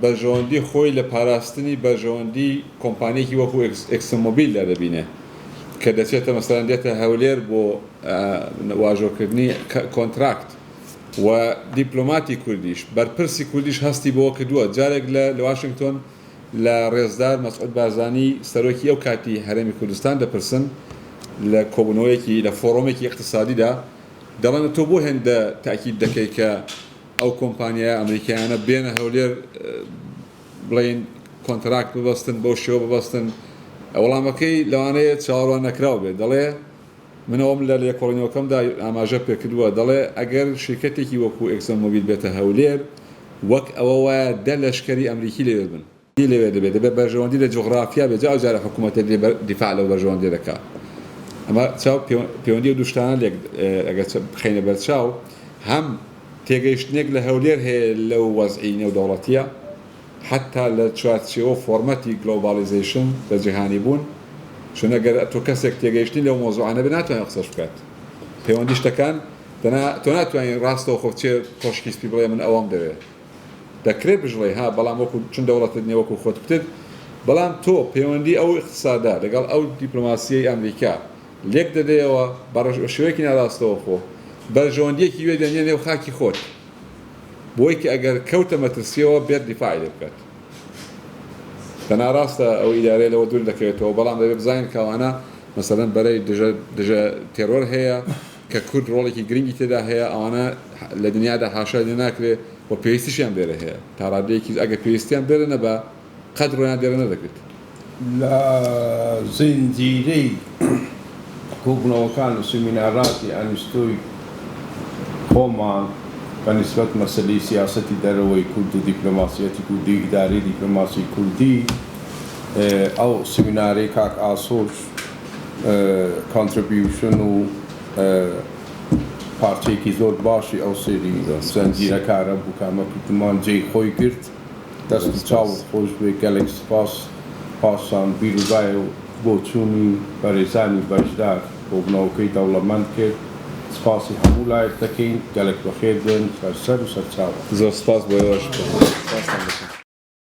بەرژەوەندی خۆی لە پاراستنی بەرژەوەندی کۆمپانیەکی وەکو ئێکسمۆبیل لا دەبینێ کە دەچێتە مەسەڵەن دێتە هەولێر بۆ واژۆکردنی کۆنتراکت و دیپلۆماتی کوردیش بەرپرسی کوردیش هەستی بۆ کردووە جارێک لە واشنگتۆن لە ڕێزدار مەسعود بارزانی سەرۆکی ئەو کاتی هەرێمی کوردستان دەپرسن لە کۆبوونەوەیەکی لە فۆڕۆمێکی اقتصادیدا دەڵێن تۆ بۆ هێندە تاکید دەکەی کە ئەو کۆمپانیای ئەمریکایانە بێنە هەولێر بڵێن کۆنتراکت ببەستن بەو شێوە ببەستن وەڵامەکەی لەوانەیە چاوەڕوان نەکراو بێت دەڵێ منەوەم لە لێکۆڵینەوەکەمدا ئاماژە پێکردووە دەڵێ ئەگەر شرکەتێکی وەکو ئێکسمۆبیل بێتە هەولێر وەک ئەوە وایە دە لەشکەری ئەمریکی لێوێ بن لێوێ دەبێت دەبێت بەرژەوەندی لە جوغرافیا بێت جا جارە حکوومەتە دیفاع لەو بەرژەوەندی دەکات ئەمە چاو پەیوەندی و دوشتانە ئەگەر بخەینە بەرچاو هەم تێگەیشتنێک لە هەولێر هەیە لەو وەزعی نێودەوڵەتیە حتا لە چوارچێوە فۆرمەتی گلۆبالیزیشن بە جیهانی بوون چون ئەگەر تۆ کەسێک تێگەیشتنی لەو مۆزوعانە بێ ناتوانێت قسەش بکات پەیوەندی شتەکان تۆ ناتوانین ڕاستەوە خۆ چێ خۆشکیسپی بڵێ من ئەوەم دەوێت دەکرێت بژڵێ ها بەڵام وەکو چون دەوڵەتت نیە وەکو خۆت بتت بەڵام تۆ پەیوەندی ئەو اقتصادا لەگەڵ ئەو دیپلۆماسیەی ئەمریکا لێک دەدەیەوە بە شێوەیەکی ناڕاستەوە خۆ بەرژەوەندیەکی وێ دەنێ نێو خاکی خۆت بۆی کە ئەگەر کەوتە مەترسیەوە بێت دیفاعی لێ بکات بەناڕاستە ئەو ئیدارەیە لەوە دوور دەکەوێتەوە بەڵام دەبێت بزانین کەوانە مەسەڵەن بەرەی دژە تێرۆر هەیە کە کورد ڕۆڵێکی گرنگی تێدا هەیە ئەوانە لە دنیادا حاشا لێ ناکرێت و پێویستیشیان بێرە هەیە تا ڕادەیەکی ئەگەر پێویستیان بێرە نەبە قەت ڕۆیان دێرە نەدەکرێت لە زنجیرەی کۆبوونەوەکان و سمیناراتی ئەنستۆی خۆمان بەنسبەت مەسەلەی سیاسەتی دەرەوەی کورد و دیپلۆماسیەتی کوردی ئیدارەی دیپلۆماسی کوردی ئەو سمینارەی کاک ئاسۆش کۆنتریبیوشن و پارچەیەکی زۆر باشی ئەو سێری زەنجیرەکارە بوو کامە کوردمان جێی خۆی کرد دەستی چاوت خۆش بێ گەلێک سپاس پاسان بیرروبایە و بۆ چوونی بەڕێزانی بەشدار کۆبوونەوەکەی دەوڵەمەند کرد سپاسی هەموو لایەک دەکەین گەلێک بەخێر بن سەر و سەرچاوە زۆر سپاس بۆ ئێوەش